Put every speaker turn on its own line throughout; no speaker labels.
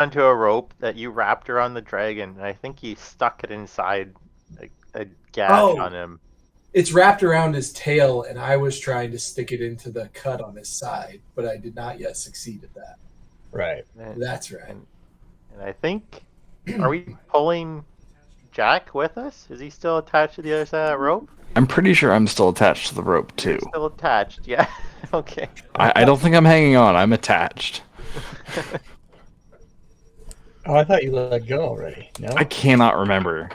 onto a rope that you wrapped around the dragon, and I think you stuck it inside a gash on
Oh,
him.
it's wrapped around his tail, and I was trying to stick it into the cut on his side, but I did not yet succeed at that.
Right.
That's right.
And I think, are we pulling Jack with us? Is he still attached to the other side of that rope?
I'm pretty sure I'm still attached to the rope, too.
You're still attached, yeah. Okay.
I don't think I'm hanging on. I'm attached.
Oh, I thought you let go already. No?
I cannot remember.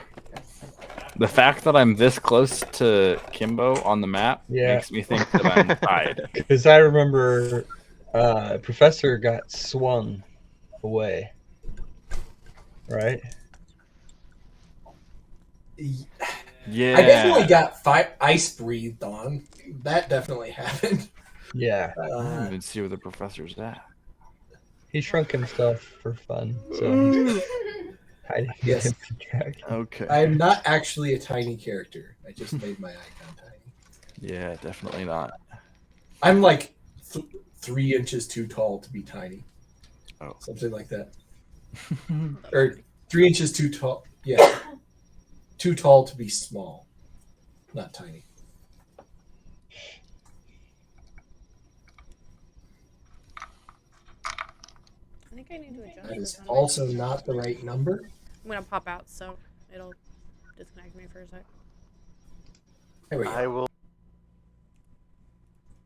The fact that I'm this close to Kimbo on the map makes me think that I'm tied.
Because I remember Professor got swung away. Right?
Yeah.
I definitely got ice breathed on. That definitely happened.
Yeah.
I don't even see where the professor's at.
He shrunk himself for fun. So
yes.
Okay.
I'm not actually a tiny character. I just made my icon tiny.
Yeah, definitely not.
I'm like 3 inches too tall to be tiny.
Oh.
Something like that. Or 3 inches too tall. Yeah. Too tall to be small. Not tiny.
I think I need to adjust.
That is also not the right number.
I'm gonna pop out, so it'll disconnect me for a sec.
There we go.
I will.
What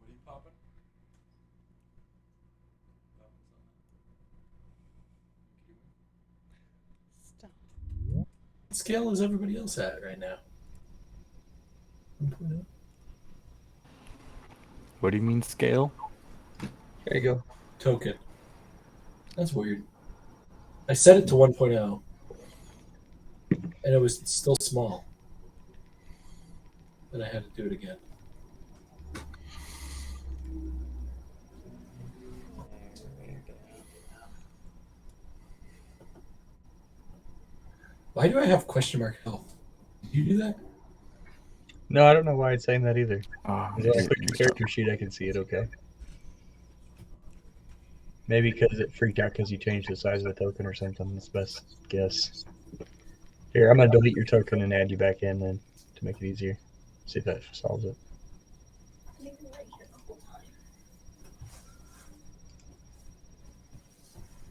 are you popping?
Stop.
What scale is everybody else at right now? 1.0?
What do you mean scale?
There you go.
Token. That's weird. I set it to 1.0 and it was still small. Then I had to do it again. Why do I have question mark health? Did you do that?
No, I don't know why it's saying that either.
Oh,
When I click your character sheet, I can see it okay. Maybe because it freaked out because you changed the size of the token or something. That's the best guess. Here, I'm going to delete your token and add you back in then to make it easier. See if that solves it.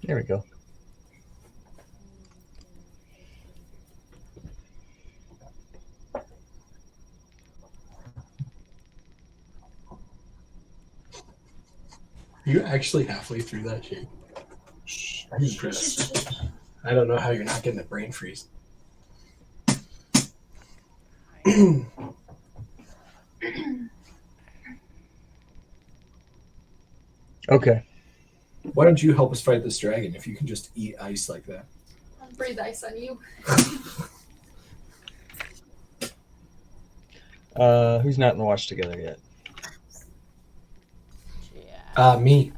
There we go.
You actually halfway through that shit. I'm impressed. I don't know how you're not getting a brain freeze.
Okay.
Why don't you help us fight this dragon if you can just eat ice like that?
I'll breathe ice on you.
Who's not in the watch together yet?
Yeah.
Me.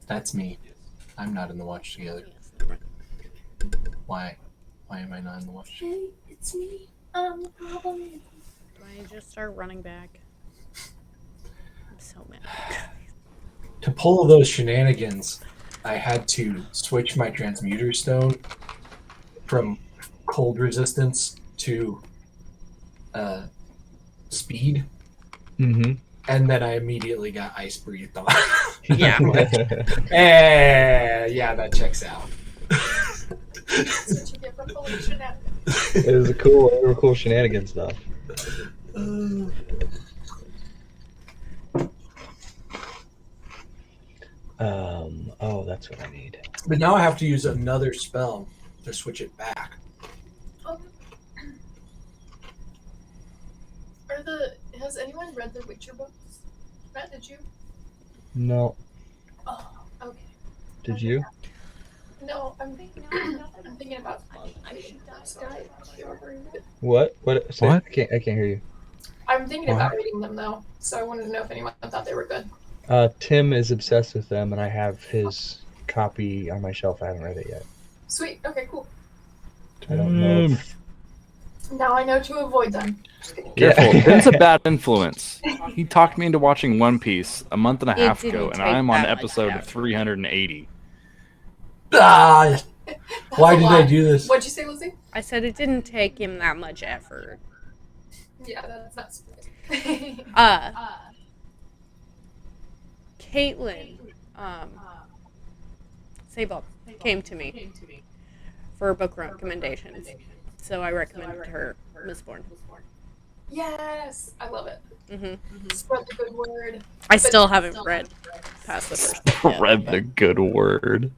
That's me. I'm not in the watch together. Why? Why am I not in the watch?
Hey, it's me. The problem is...
Do I just start running back? I'm so mad.
To pull those shenanigans, I had to switch my transmuter stone from cold resistance to speed.
Mm-hmm.
And then I immediately got ice breathed on.
Yeah.
Yeah, that checks out.
Such a different solution.
It was a cool shenanigans stuff. Oh, that's what I need.
But now I have to use another spell to switch it back.
Has anyone read the Witcher books? Matt, did you?
No.
Oh, okay.
Did you?
No, I'm thinking about Sky.
What? What? Say,
What?
I can't hear you.
I'm thinking about reading them though, so I wanted to know if anyone thought they were good.
Tim is obsessed with them, and I have his copy on my shelf. I haven't read it yet.
Sweet. Okay, cool.
I don't know.
Now I know to avoid them.
Careful. Tim's a bad influence. He talked me into watching One Piece a month and a half
didn't
ago, and
take
I'm on
that like
episode
that.
380.
Ah, Why did I do this?
What'd you say, Lizzie?
I said it didn't take him that much effort.
Yeah, that's not surprising.
Caitlin, Sable came to me for book recommendations, so I recommended her Mistborn.
Yes, I love it.
Mm-hmm.
Spread the good word.
I still haven't read past the first book yet.
Read the good word.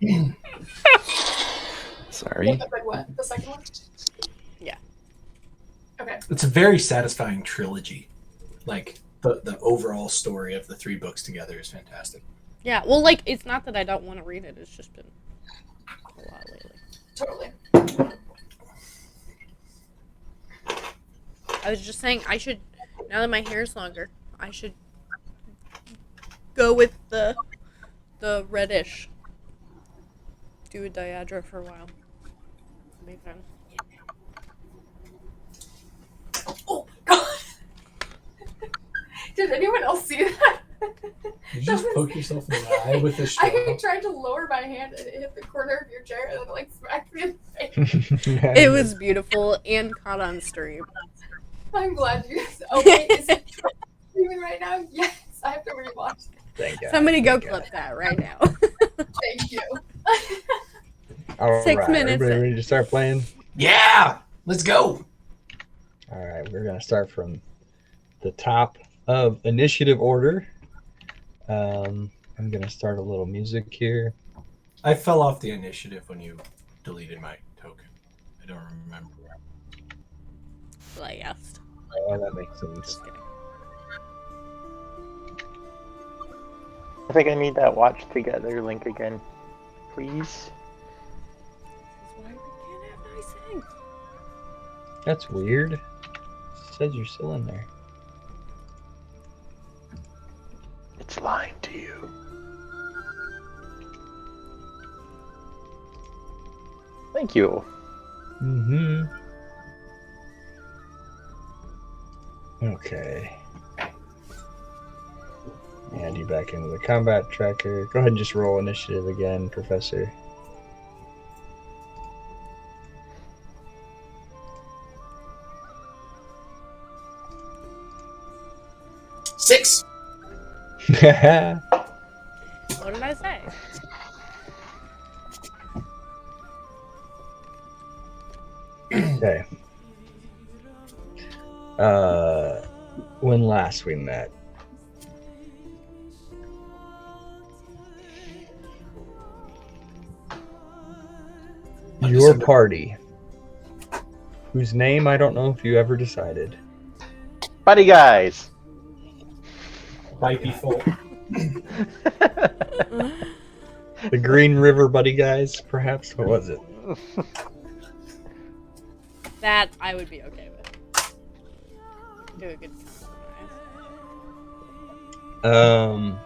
Sorry.
What? The second one?
Yeah.
Okay.
It's a very satisfying trilogy. Like the overall story of the 3 books together is fantastic.
Yeah, well, like, it's not that I don't want to read it, it's just been a lot lately.
Totally.
I was just saying, I should, now that my hair's longer, I should go with the reddish. Do a Diadra for a while. It'll be fun.
Oh my god. Did anyone else see that?
Did you just poke yourself in the eye with a straw?
I tried to lower my hand and it hit the corner of your chair and then it like smacked me in the face.
It was beautiful and caught on stream.
I'm glad you. Oh wait, is it streaming right now? Yes, I have to rewatch.
Thank God.
Somebody go
Thank
clip
God.
that right now.
Thank you.
All
6
right,
minutes
everybody
in.
ready to start playing?
Yeah! Let's go!
All right, we're gonna start from the top of initiative order. I'm gonna start a little music here.
I fell off the initiative when you deleted my token. I don't remember.
Well, I asked.
Oh, that makes sense.
Just kidding.
I think I need that watch together link again. Please.
This is why we can't have nice things.
That's weird. It says you're still in there.
It's lying to you. Thank you.
Mm-hmm. Okay. Add you back into the combat tracker. Go ahead and just roll initiative again, Professor.
Six.
What did I say?
Okay. When last we met, your party, whose name I don't know if you ever decided.
Buddy guys.
By default.
The Green River Buddy Guys, perhaps? What was it?
That I would be okay with. Do a good compromise.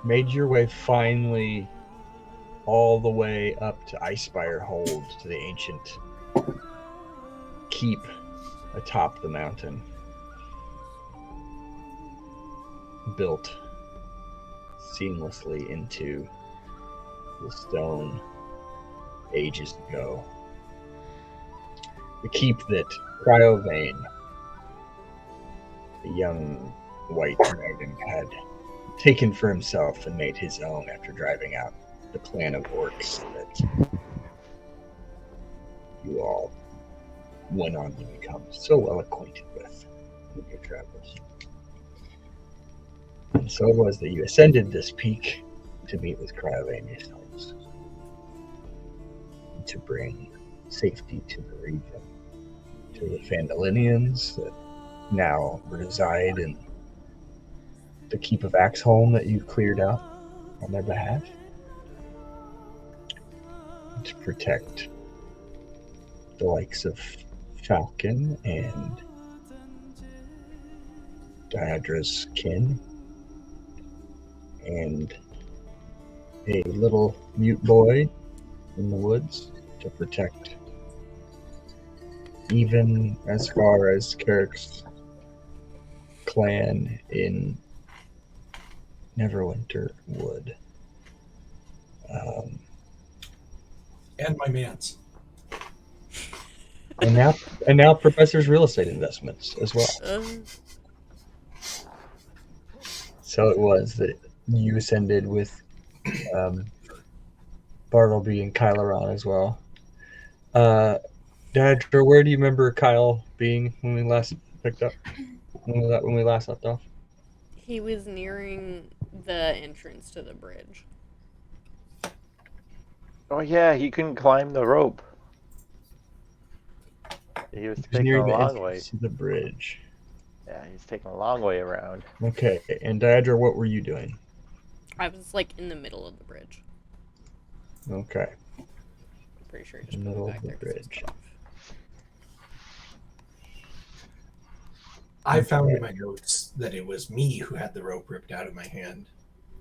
Made your way finally all the way up to Icespire Hold, to the ancient keep atop the mountain, built seamlessly into the stone ages ago. The keep that Cryovane, the young white dragon, had taken for himself and made his own after driving out the clan of orcs that you all went on to become so well acquainted with in your travels. And so it was that you ascended this peak to meet with Cryovane yourselves, to bring safety to the region, to the Phandalinians that now reside in the keep of Axholm that you cleared out on their behalf, to protect the likes of Falcon and Diadra's kin, and a little mute boy in the woods to protect even as far as Carrick's clan in Neverwinter Wood.
And my man's.
And now Professor's real estate investments as well. So it was that you ascended with Bartleby and Kyleron as well. Dadra, where do you remember Kyle being when we last picked up? When we last left off?
He was nearing the entrance to the bridge.
Oh yeah, he couldn't climb the rope. He was taking
Near
a
the
long way.
entrance to the bridge.
Yeah, he's taking a long way around.
Okay, and Dadra, what were you doing?
I was like in the middle of the bridge.
Okay.
I'm pretty sure he just
Middle
put me
of
back
the
there 'cause it's
bridge.
cut off.
I found in my notes that it was me who had the rope ripped out of my hand,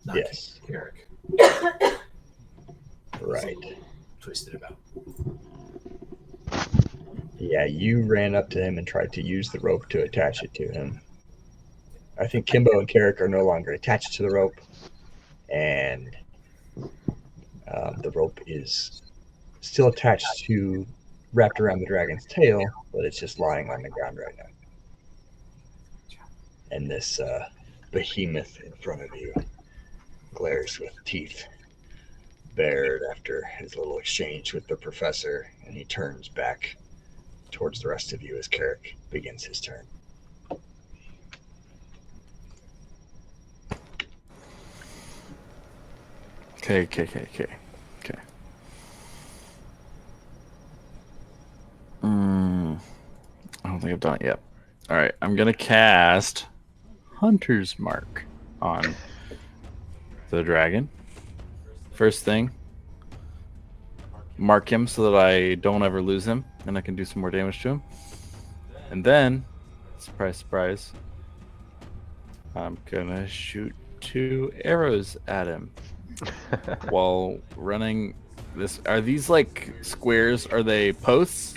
not
Yes.
Eric.
Right.
Twisted about.
Yeah, you ran up to him and tried to use the rope to attach it to him. I think Kimbo and Carrick are no longer attached to the rope, and the rope is still attached to, wrapped around the dragon's tail, but it's just lying on the ground right now. And this behemoth in front of you glares with teeth bared after his little exchange with the professor, and he turns back towards the rest of you as Carrick begins his turn.
Okay. I don't think I've done it yet. All right, I'm gonna cast Hunter's Mark on the dragon. First thing, mark him so that I don't ever lose him, and I can do some more damage to him. And then, surprise, surprise, I'm gonna shoot 2 arrows at him while running this. Are these like squares? Are they posts?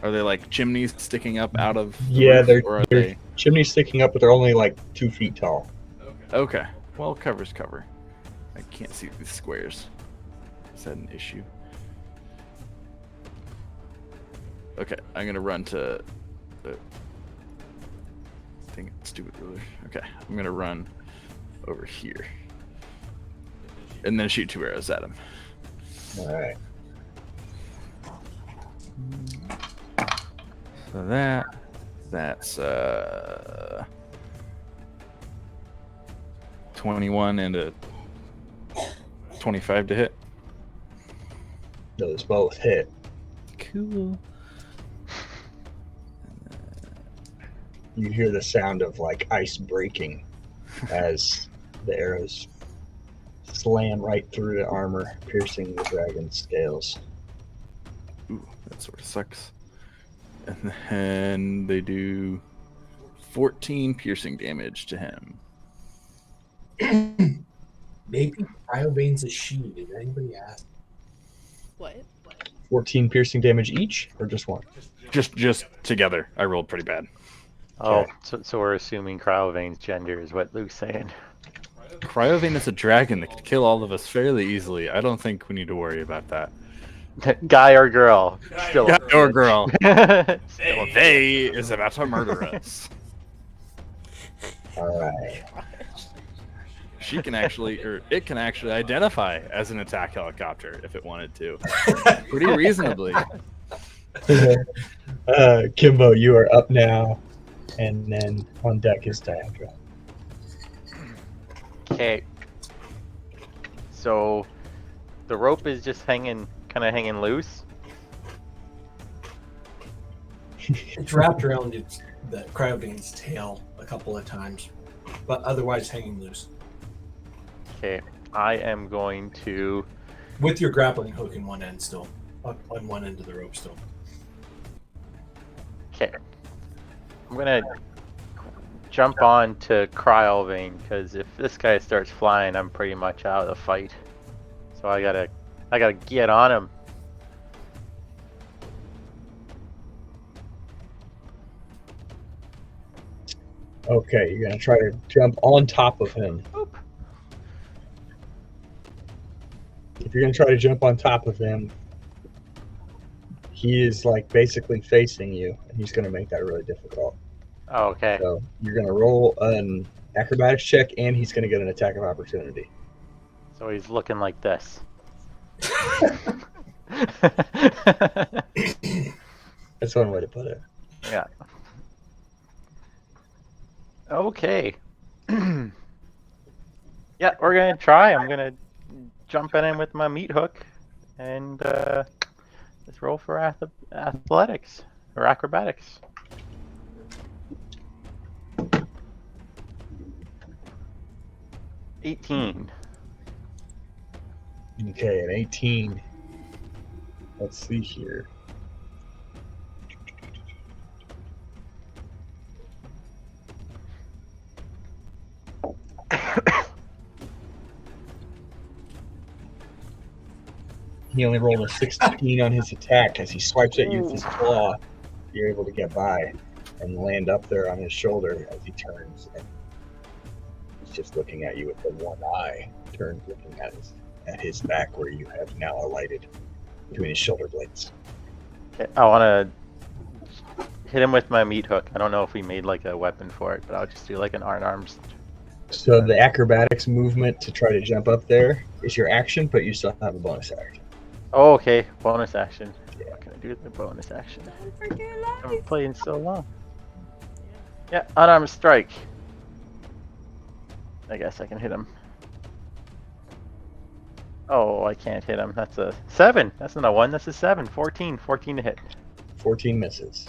Are they like chimneys sticking up out of the roof, or are
they're
they
chimneys sticking up, but they're only like 2 feet tall.
okay? Well, cover's cover. I can't see these squares. Is that an issue? Okay, I'm gonna run to the thing. Stupid ruler. Okay, I'm gonna run over here, and then shoot 2 arrows at him.
All right.
So that's 21 and a 25 to hit.
Those both hit.
Cool.
You hear the sound of like ice breaking as the arrows slam right through the armor, piercing the dragon's scales.
Ooh, that sort of sucks. And then they do 14 piercing damage to him.
Maybe Cryovane's a she. Did anybody ask?
What?
14 piercing damage each, or just one?
Just together. I rolled pretty bad.
Oh,
Okay.
so we're assuming Cryovane's gender is what Luke's saying.
Cryovane is a dragon that could kill all of us fairly easily. I don't think we need to worry about that.
Guy or girl? Still
Guy or girl.
Still
Well, they is about to murder us.
All right.
She can actually, or it can actually identify as an attack helicopter if it wanted to. Pretty reasonably.
Kimbo, you are up now, and then on deck is Diandra.
Okay. So the rope is just kind of hanging loose.
It's wrapped around the Cryovane's tail a couple of times, but otherwise hanging loose.
Okay, I am going to.
With your grappling hook in one end still. On one end of the rope still.
Okay, I'm gonna jump on to Cryovane because if this guy starts flying, I'm pretty much out of the fight. So I gotta get on him.
Okay, you're gonna try to jump on top of him.
Oop.
If you're gonna try to jump on top of him, he is like basically facing you, and he's going to make that really difficult.
Oh, okay.
So you're going to roll an acrobatics check, and he's going to get an attack of opportunity.
So he's looking like this.
That's one way to put it.
Yeah. Okay. Yeah, we're gonna try. I'm gonna jump in with my meat hook and let's roll for athletics or acrobatics. $18.
Okay, an 18. Let's see here. He only rolled a 16 on his attack as he swipes at you with his claw. You're able to get by and land up there on his shoulder as he turns. And he's just looking at you with the one eye turned, looking at his back where you have now alighted between his shoulder blades.
Okay, I want to hit him with my meat hook. I don't know if we made like a weapon for it, but I'll just do like an arms.
So the acrobatics movement to try to jump up there is your action, but you still have a bonus action.
Oh, okay. Bonus action.
Yeah.
What can I do with the bonus action?
Don't forget
I've
life.
been playing so long. Yeah, unarmed strike. I guess I can hit him. Oh, I can't hit him. That's a 7. That's not a 1. That's a 7. 14. 14 to hit.
14 misses.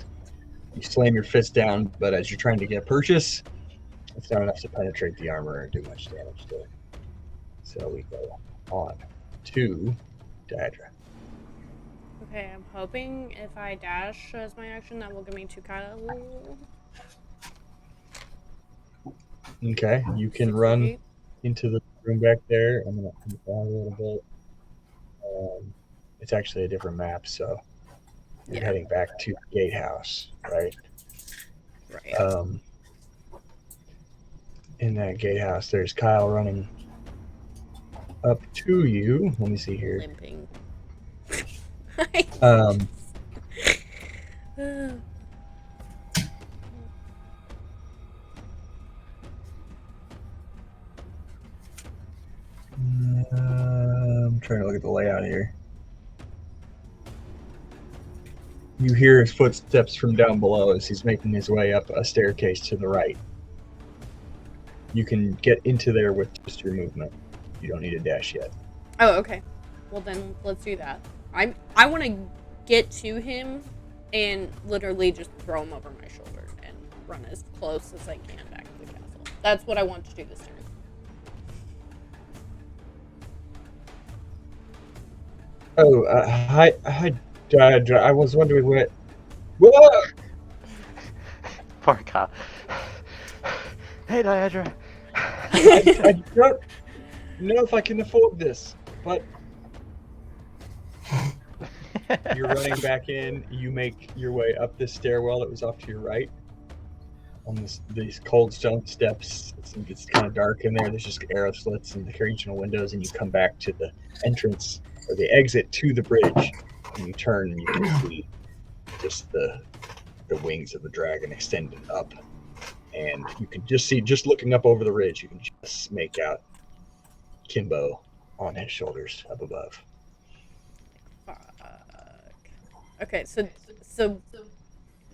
You slam your fist down, but as you're trying to get purchase, it's not enough to penetrate the armor or do much damage to it. So we go on to Daedra.
Okay, I'm hoping if I dash as my action, that will give me 2 Kyle.
Okay, you can run into the room back there. I'm going to come down a little bit. It's actually a different map, so you're
Yeah.
heading back to the gatehouse, right?
Right.
In that gatehouse, there's Kyle running up to you. Let me see here.
Limping.
Um, I'm trying to look at the layout here. You hear his footsteps from down below as he's making his way up a staircase to the right. You can get into there with just your movement. You don't need a dash yet.
Oh, okay. Well, then let's do that. I want to get to him and literally just throw him over my shoulder and run as close as I can back to the castle. That's what I want to do this turn.
Oh, hi, Dad. I was wondering what. Whoa!
Poor Kyle. Hey, Daedra.
I don't know if I can afford this, but you're running back in. You make your way up this stairwell that was off to your right. On these cold stone steps, it's kind of dark in there. There's just arrow slits and the regional windows, and you come back to the entrance or the exit to the bridge, and you turn and you can see just the wings of the dragon extended up, and you can just see, just looking up over the ridge, you can just make out Kimbo on his shoulders up above.
Fuck. Okay, so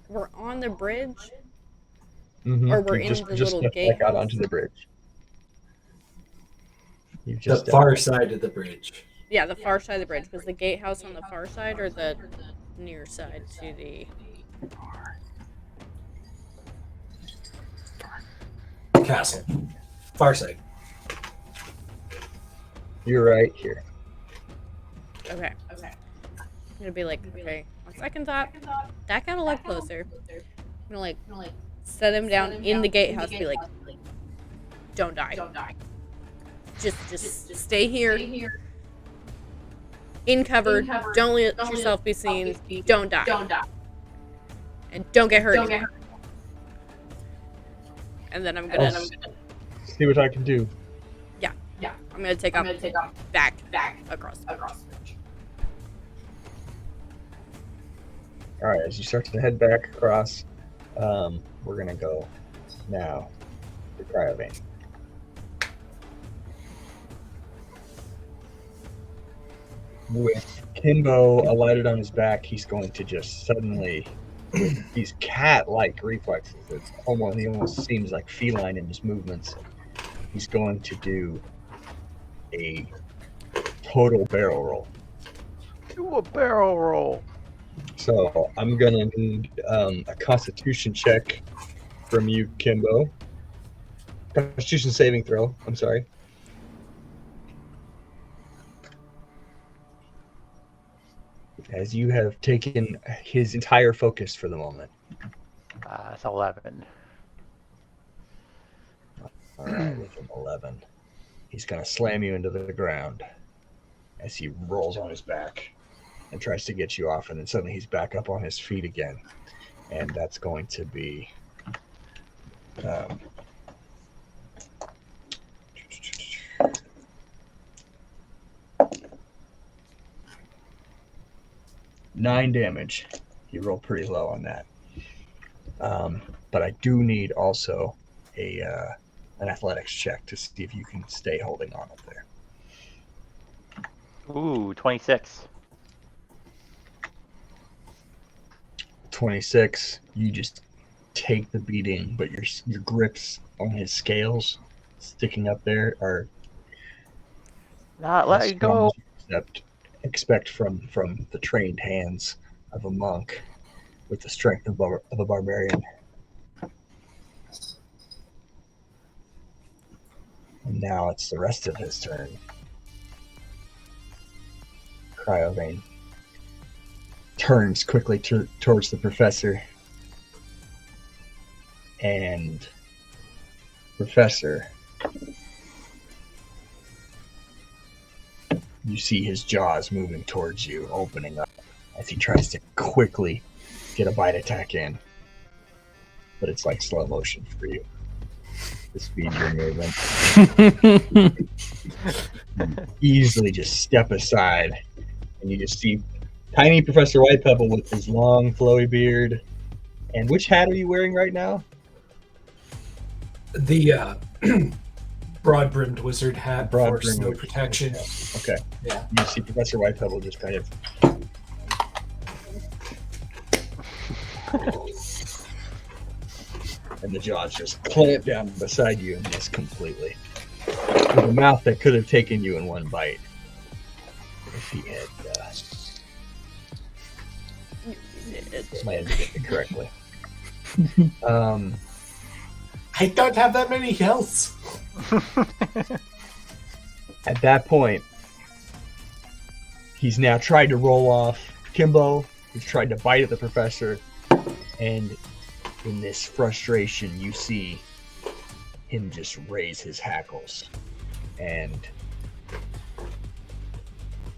we're on the bridge,
Mm-hmm.
or we're
you
in
just
the
just
little
step back out
gatehouse?
onto the bridge. You
The
just
far side of the bridge.
Yeah, the far side of the bridge. Was the gatehouse on the far side or the near side to the...
Castle. Far side.
You're right here.
Okay. I'm gonna be like, okay, on second thought, that got a lot closer. I'm gonna like set him down in the gatehouse, be like, don't die. Just stay here. In cover. Don't let yourself be seen. Don't die. And don't get hurt anymore. And then I'm gonna
See what I can do.
I'm gonna take off back across the bridge.
All right, as you start to head back across, we're gonna go now to Cryovane. With Kimbo alighted on his back, he's going to just suddenly, with these cat-like reflexes, he almost seems like feline in his movements. He's going to do a total barrel roll.
Do a barrel roll.
So I'm gonna need a Constitution check from you, Kimbo. Constitution saving throw. I'm sorry. As you have taken his entire focus for the moment.
It's 11.
All right, with an 11, he's gonna slam you into the ground as he rolls on his back and tries to get you off, and then suddenly he's back up on his feet again, and that's going to be 9 damage. You roll pretty low on that. But I do need also an athletics check to see if you can stay holding on up there.
Ooh, 26.
26. You just take the beating, but your grips on his scales sticking up there are
Not let
as
it go.
strong as you expect from the trained hands of a monk with the strength of a barbarian. And now it's the rest of his turn. Cryovane turns quickly towards the professor. And Professor, you see his jaws moving towards you, opening up as he tries to quickly get a bite attack in. But it's like slow motion for you. The speed you're moving. You easily just step aside, and you just see tiny Professor White Pebble with his long, flowy beard. And which hat are you wearing right now?
The broad-brimmed wizard hat for
Broad-brimmed
snow
wizard
protection.
Okay.
Yeah.
You see Professor White Pebble just kind of. And the jaws just clamp down beside you and miss completely. With a mouth that could have taken you in one bite if he had slammed it correctly.
I don't have that many healths.
At that point, he's now tried to roll off Kimbo. He's tried to bite at the professor, and in this frustration, you see him just raise his hackles, and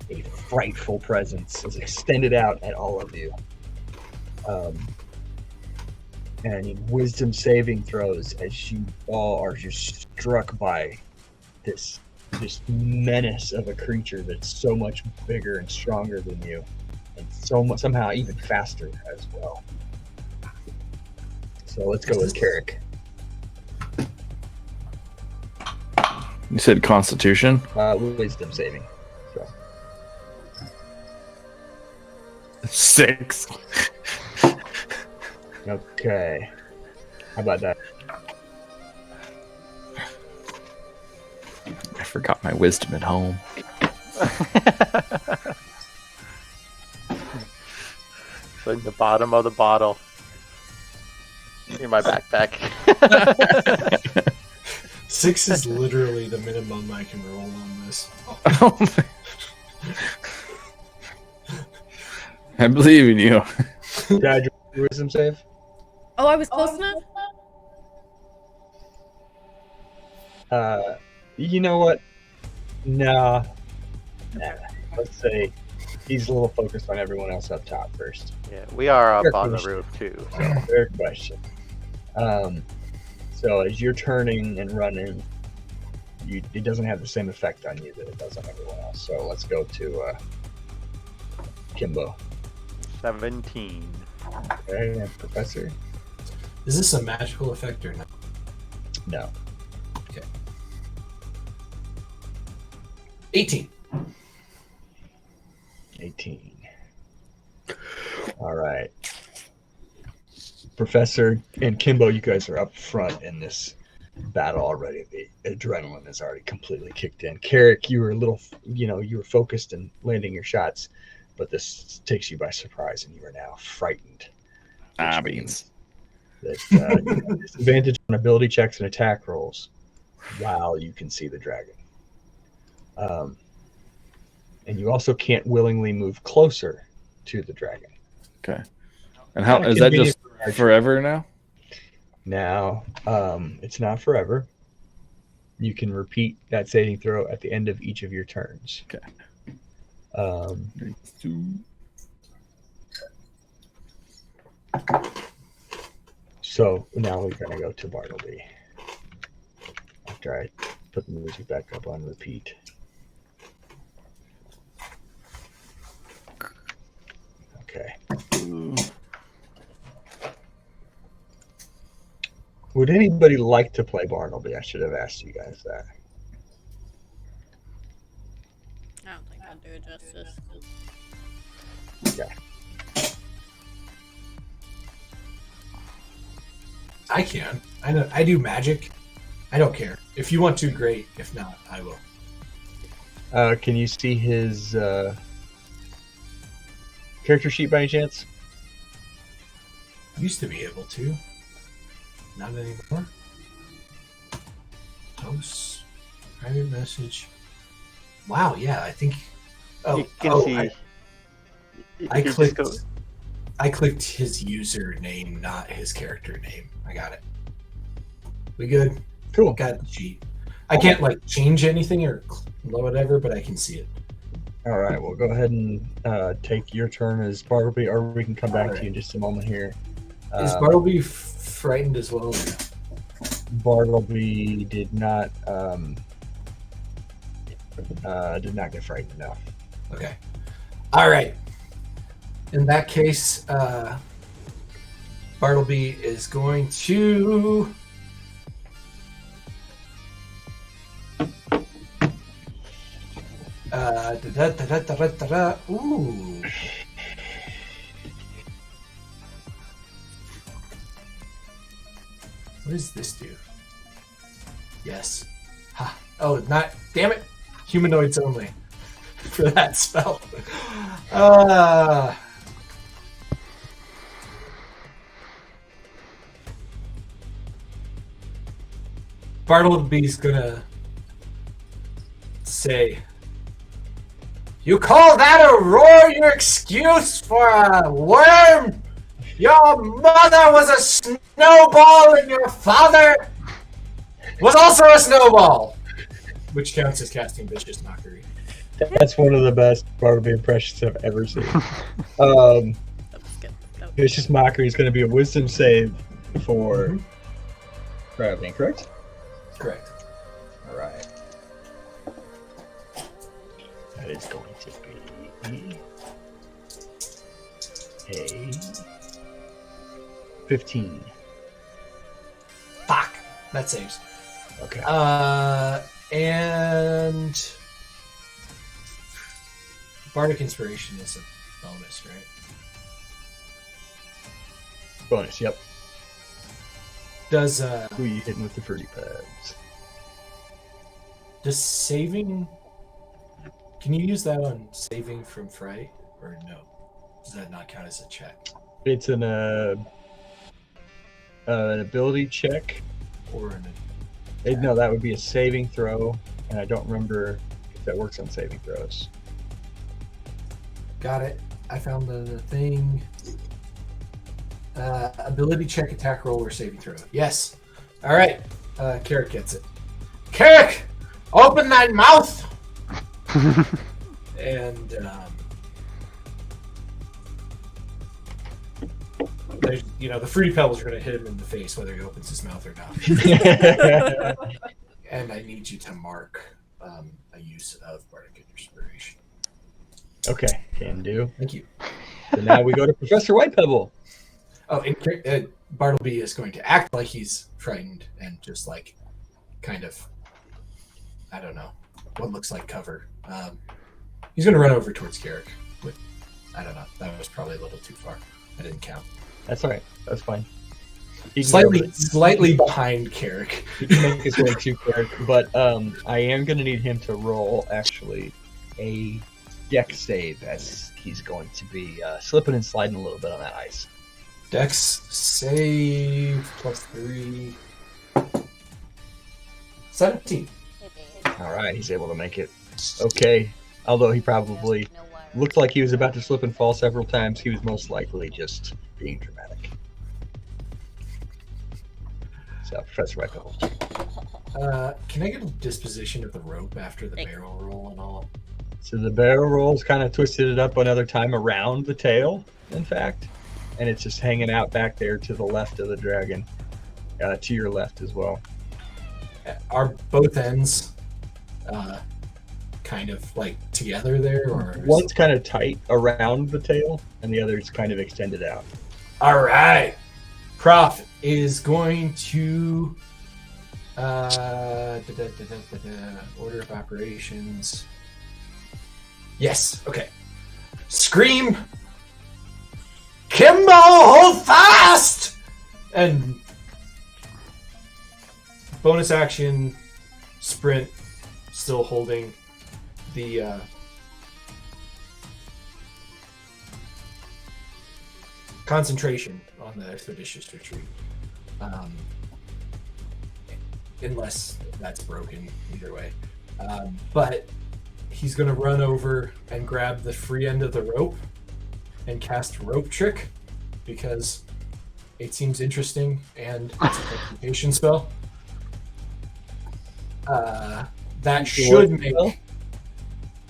a frightful presence is extended out at all of you. And in wisdom saving throws, as you all are just struck by this menace of a creature that's so much bigger and stronger than you, and somehow even faster as well. So let's go with Carrick.
You said Constitution?
Wisdom saving. So
6.
okay, how about that?
I forgot my wisdom at home.
It's in the bottom of the bottle. In my backpack.
6 is literally the minimum I can roll on this.
I believe in you.
Dad, your wisdom save?
Oh, I was close enough?
You know what? Nah. Let's say he's a little focused on everyone else up top first.
Yeah, we are up
Fair
on the
question.
roof too.
Fair question. So as you're turning and running, it doesn't have the same effect on you that it does on everyone else. So let's go to Kimbo.
17.
Okay, and Professor?
Is this a magical effect or not?
No.
18.
18. All right. Professor and Kimbo, you guys are up front in this battle already. The adrenaline is already completely kicked in. Carrick, you were a little, you were focused in landing your shots, but this takes you by surprise and you are now frightened. Which means that you have disadvantage on ability checks and attack rolls while you can see the dragon. And you also can't willingly move closer to the dragon.
Okay. And how
Kinda
is that
convenient
just
for archery.
forever now?
Now, it's not forever. You can repeat that saving throw at the end of each of your turns.
Okay.
So now we're going to go to Bartleby. After I put the music back up on repeat. Okay. Would anybody like to play Bartleby? I should have asked you guys that.
I don't think I'll do it justice.
Okay.
I can. I do magic. I don't care. If you want to, great. If not, I will.
Can you see his character sheet by any chance?
Used to be able to. Not anymore. Posts. Private message. Wow, yeah, I think.
You can see.
I
you just
clicked.
go-
I clicked his username, not his character name. I got it. We good?
Cool.
Got the sheet. I can't like change anything or whatever, but I can see it.
All right, well, go ahead and take your turn as Bartleby, or we can come back to you in just a moment here.
Is Bartleby frightened as well? Or no?
Bartleby did not get frightened enough.
Okay. All right. In that case, Bartleby is going to. Ooh. What does this do? Yes. Ha. Oh, not. Damn it. Humanoids only for that spell. Bartleby's gonna say, "You call that a roar? Your excuse for a worm? Your mother was a snowball, and your father was also a snowball," which counts as casting vicious mockery.
That's one of the best Bartleby impressions I've ever seen.
That was good.
Vicious Mockery is going to be a wisdom save for Traveling, correct?
Correct.
All right. That is going to be a 15.
Fuck. That saves.
Okay.
And Bardic Inspiration is a bonus, right?
Bonus, yep.
Does
Who are you hitting with the fruity pads?
saving? Can you use that on saving from fright, or no? Does that not count as a check?
It's an ability check.
Or an
No, that would be a saving throw, and I don't remember if that works on saving throws.
Got it. I found the thing. Ability check, attack roll, or saving throw. Yes. All right. Carrick gets it. Carrick, open that mouth. And there's, the fruity pebbles are going to hit him in the face whether he opens his mouth or not. And I need you to mark a use of Bardic Inspiration.
Okay, can do.
Thank you.
So now we go to Professor Whitepebble.
Bartleby is going to act like he's frightened and just like kind of, I don't know, what looks like cover. He's going to run over towards Garrick. I don't know. That was probably a little too far. I didn't count.
That's all right. That's fine. He can
Slightly behind Carrick.
He can make his way to Carrick, but I am going to need him to roll actually a deck save as he's going to be slipping and sliding a little bit on that ice.
Dex save +3. 17.
All right, he's able to make it. Okay, although he probably looked like he was about to slip and fall several times, he was most likely just being dramatic. So, Professor Michael.
Can I get a disposition of the rope after the barrel roll and all?
So the barrel rolls kind of twisted it up another time around the tail, in fact, and it's just hanging out back there to the left of the dragon, to your left as well.
Are both ends kind of like together there, or
one's kind of tight around the tail, and the other's kind of extended out?
All right, Prof is going to order of operations. Yes. Okay. Scream, Kimbo, hold fast! And bonus action, sprint, still holding the concentration on the expeditious retreat. Unless that's broken, either way. But he's going to run over and grab the free end of the rope and cast Rope Trick because it seems interesting and it's a concentration spell. That should make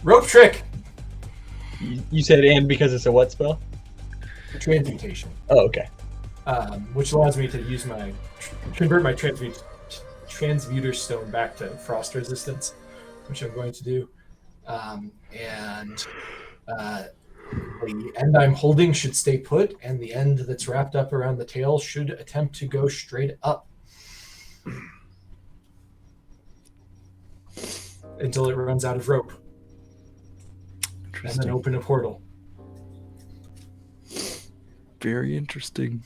Rope Trick.
You said and because it's a what spell?
Transmutation.
Oh, okay.
Which allows me to use my convert my transmuter stone back to frost resistance, which I'm going to do. The end I'm holding should stay put, and the end that's wrapped up around the tail should attempt to go straight up until it runs out of rope, and then open a portal.
Very interesting.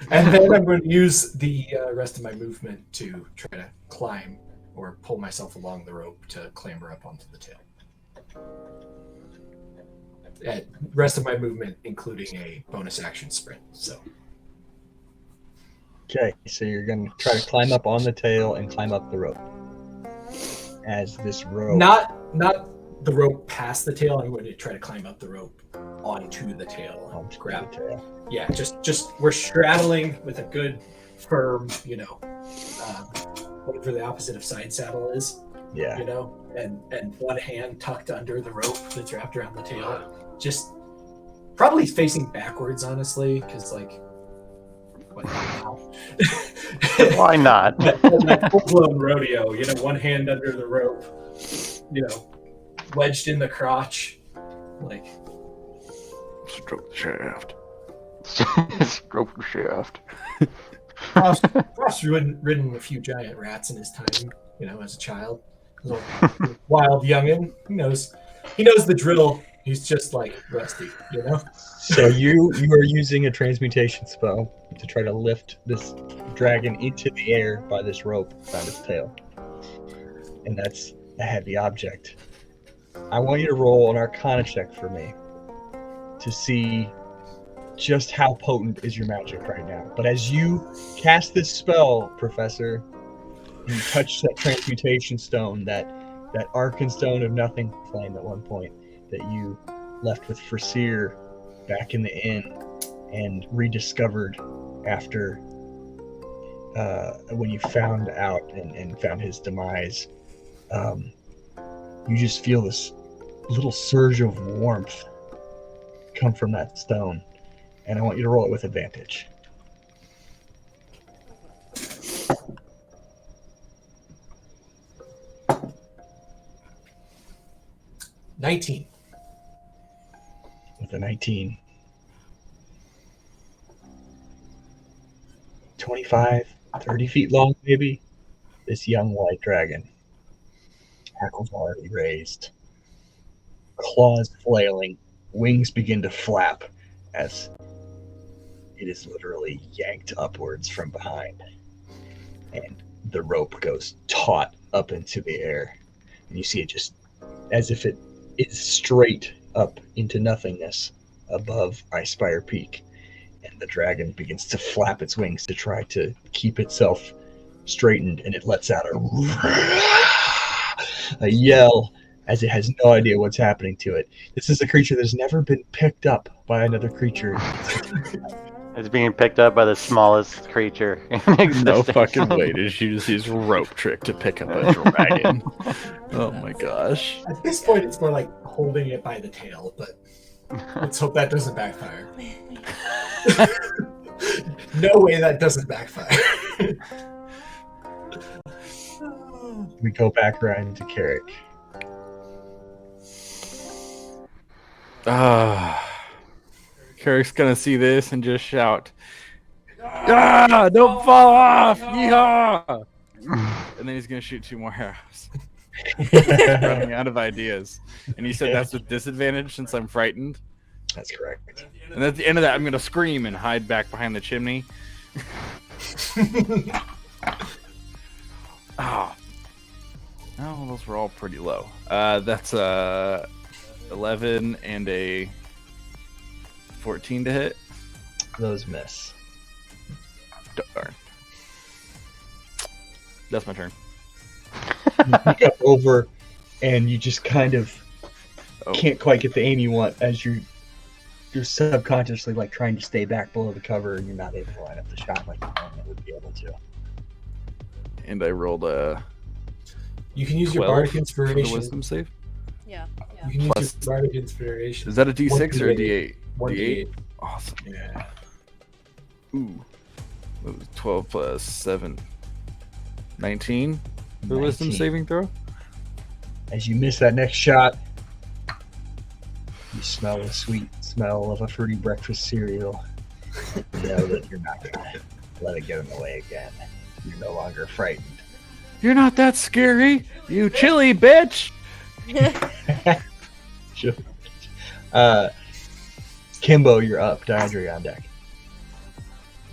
And then I'm going to use the rest of my movement to try to climb or pull myself along the rope to clamber up onto the tail. Rest of my movement including a bonus action sprint.
Okay, so you're going to try to climb up on the tail and climb up the rope. As this rope...
Not the rope past the tail. I'm going to try to climb up the rope onto the tail. Grab the tail. Yeah, just we're straddling with a good firm, whatever the opposite of side saddle is.
Yeah.
And one hand tucked under the rope that's wrapped around the tail. Just probably facing backwards, honestly, because what the hell?
Why not?
That full-blown rodeo, one hand under the rope, wedged in the crotch,
stroke the shaft.
Stroke the shaft.
Frost's ridden a few giant rats in his time, as a child. Little wild youngin. He knows the drill. He's just rusty,
So you are using a transmutation spell to try to lift this dragon into the air by this rope around its tail. And that's a heavy object. I want you to roll an Arcana check for me to see just how potent is your magic right now. But as you cast this spell, Professor, you touch that transmutation stone, that Arcan Stone of Nothing flame at one point that you left with Frasir back in the inn and rediscovered after when you found out and found his demise. You just feel this little surge of warmth come from that stone, and I want you to roll it with advantage.
$19.
With a 19, 25, 30 feet long, maybe. This young white dragon, hackles already raised, claws flailing, wings begin to flap as it is literally yanked upwards from behind. And the rope goes taut up into the air. And you see it just as if it is straight up into nothingness above Icespire Peak. And the dragon begins to flap its wings to try to keep itself straightened, and it lets out a yell as it has no idea what's happening to it. This is a creature that has never been picked up by another creature.
It's being picked up by the smallest creature in existence.
No fucking way did you just use rope trick to pick up a dragon. Oh my gosh.
At this point, it's more like holding it by the tail, but let's hope that doesn't backfire. No way that doesn't backfire.
We go back around to Carrick.
Carrick's gonna see this and just shout, "Ah! Don't fall off! Yeehaw!" And then he's gonna shoot 2 more arrows. Running out of ideas. And you said that's with disadvantage since I'm frightened?
That's correct.
And at the end of that, I'm gonna scream and hide back behind the chimney. Oh. Oh, those were all pretty low. That's 11 and a 14 to hit.
Those miss.
Darn. That's my turn.
You pick up over, and you just kind of can't quite get the aim you want as you're subconsciously like trying to stay back below the cover, and you're not able to line up the shot like you normally would be able to.
And I rolled a
You can use your
12
bardic
for the
inspiration.
wisdom save.
Yeah.
You can use
Plus-
your bardic inspiration.
Is that a D6 or a
1d8?
D8?
1d8.
Awesome.
Yeah.
Ooh. That was 12 plus 7. 19 for the wisdom
19.
saving throw.
As you miss that next shot, you smell the sweet smell of a fruity breakfast cereal. You know that you're not going to let it get in the way again. You're no longer frightened.
You're not that scary, you chilly bitch!
Sure. Kimbo, you're up. Diandre on deck.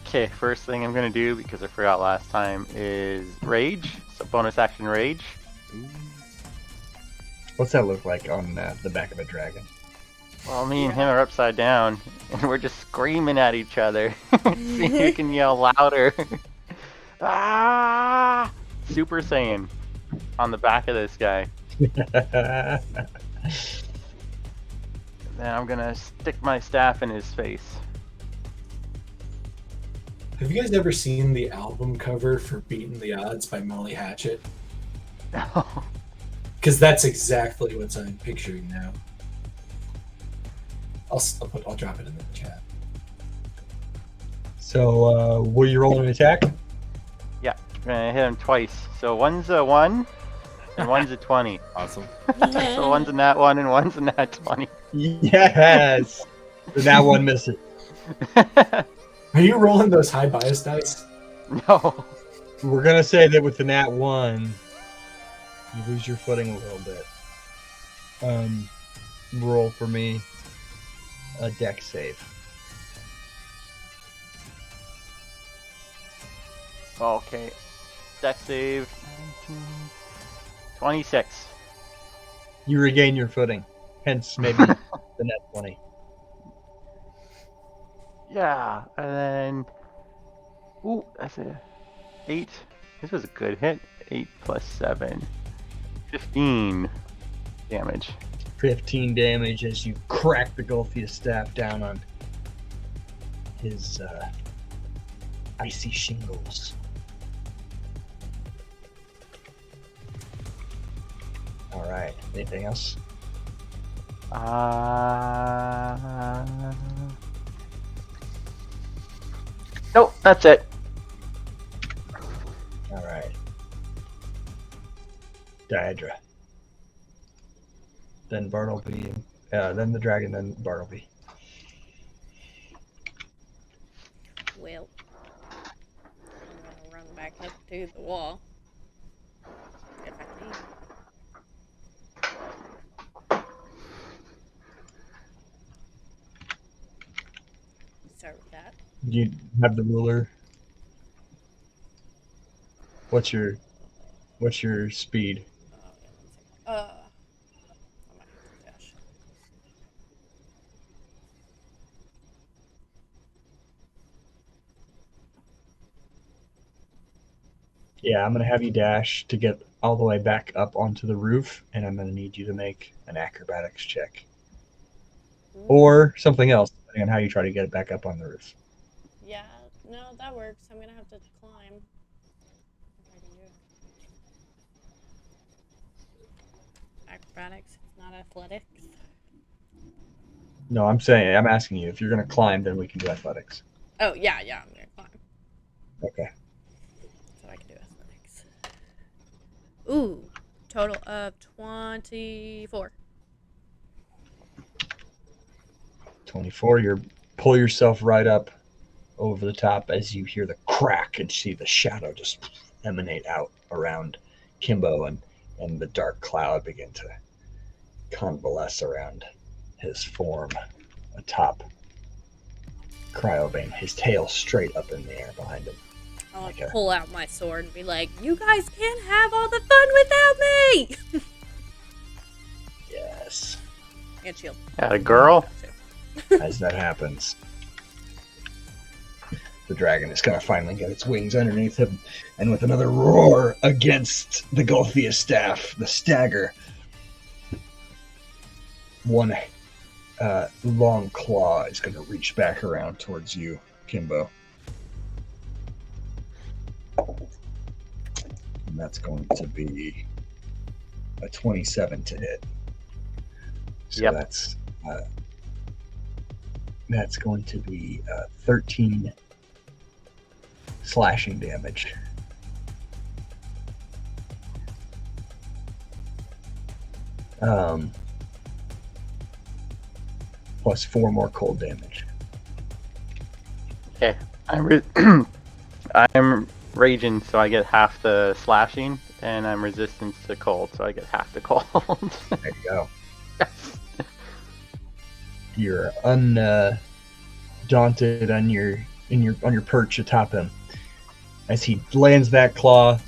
Okay, first thing I'm gonna do, because I forgot last time, is Rage. So bonus action Rage.
What's that look like on the back of a dragon?
Well, me and him are upside down, and we're just screaming at each other. See who can yell louder. Ah! Super Saiyan on the back of this guy. Then I'm gonna stick my staff in his face.
Have you guys ever seen the album cover for Beating the Odds by Molly Hatchet? Because that's exactly what I'm picturing now. I'll drop it in the chat.
So, will you roll an attack?
Yeah, I'm gonna hit him twice. So one's a 1, and one's a 20.
Awesome.
So one's a nat 1 and one's a nat 20.
Yes! So that one misses.
Are you rolling those high bias dice?
No.
We're going to say that with the nat 1, you lose your footing a little bit. Roll for me a deck save.
Okay. Deck save. 26.
You regain your footing. Hence, maybe the net 20.
Yeah, and then... Ooh, that's a 8. This was a good hit. 8 plus 7. 15 damage.
15 damage as you crack the Golthius staff down on his icy shingles. All right. Anything else?
Nope, that's it.
All right. Diadra. Then Bartleby. Then the dragon, then Bartleby.
Well, to the wall. If I can. Start with that.
You have the ruler. What's your speed?
Oh, yeah, 1 second. I might have to dash.
Yeah, I'm gonna have you dash to get all the way back up onto the roof, and I'm gonna need you to make an acrobatics check or something else, depending on how you try to get it back up on the roof.
Yeah, no, that works. I'm gonna have to climb. If I can do it. Acrobatics, it's not athletics.
No, I'm asking you if you're gonna climb, then we can do athletics.
Oh, yeah, I'm gonna climb.
Okay.
So I can do athletics. Ooh, total of 24.
24. You pull yourself right up over the top as you hear the crack and see the shadow just emanate out around Kimbo, and the dark cloud begin to convalesce around his form atop Cryobane, his tail straight up in the air behind him.
I'll
Okay.
pull out my sword and be like, you guys can't have all the fun without me!
Yes.
And shield.
Yeah, a girl.
As that happens, the dragon is going to finally get its wings underneath him, and with another roar against the Golthia staff, the stagger, one long claw is going to reach back around towards you, Kimbo. And that's going to be a 27 to hit. So
Yep.
that's going to be 13 slashing damage. Plus 4 more cold damage.
Okay, I'm raging, so I get half the slashing, and I'm resistant to cold, so I get half the cold.
There you go. You're undaunted on your perch atop him. As he lands that claw,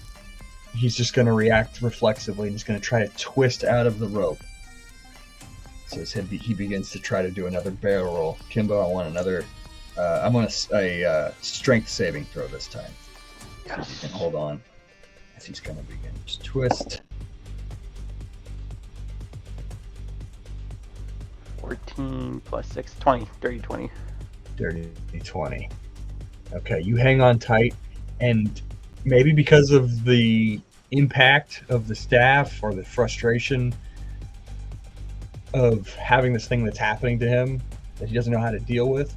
he's just going to react reflexively and he's going to try to twist out of the rope. So he begins to try to do another barrel roll. Kimbo, I want another. I want a strength saving throw this time. So you can hold on as he's going to begin to twist.
14 plus 6, 20, dirty 20.
Dirty 20. Okay, you hang on tight, and maybe because of the impact of the staff or the frustration of having this thing that's happening to him that he doesn't know how to deal with,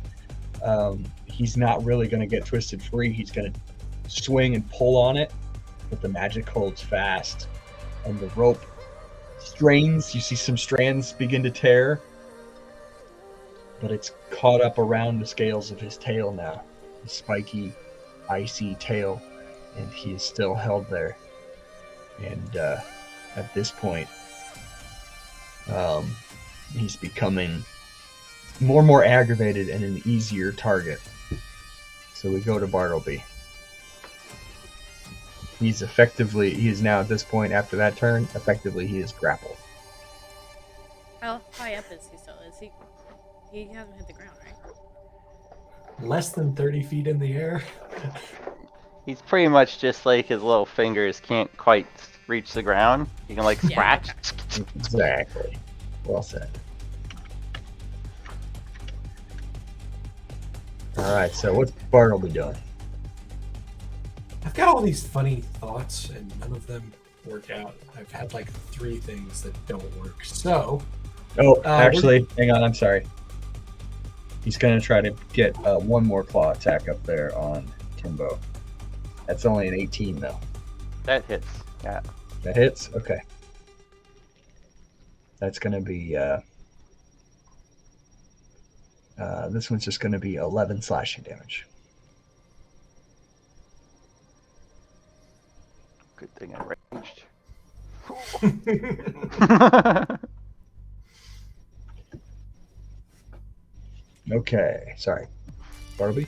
he's not really going to get twisted free. He's going to swing and pull on it, but the magic holds fast, and the rope strains. You see some strands begin to tear, but it's caught up around the scales of his tail now, the spiky, icy tail, and he is still held there. And at this point, he's becoming more and more aggravated and an easier target. So we go to Bartleby. He is now at this point, after that turn, effectively he is grappled.
How high up is he still? Is he? He hasn't hit the ground, right?
Less than 30 feet in the air.
He's pretty much just like his little fingers can't quite reach the ground. You can like
Yeah,
scratch.
okay.
Exactly. Well said. Alright, so what's Bartleby doing?
I've got all these funny thoughts, and none of them work out. I've had like 3 things that don't work. So,
Oh, actually, hang on, I'm sorry. He's going to try to get one more claw attack up there on Kimbo. That's only an 18, though.
That hits. Yeah.
That hits? Okay. That's going to be... this one's just going to be 11 slashing damage.
acting enraged.
Okay, sorry. Bartleby?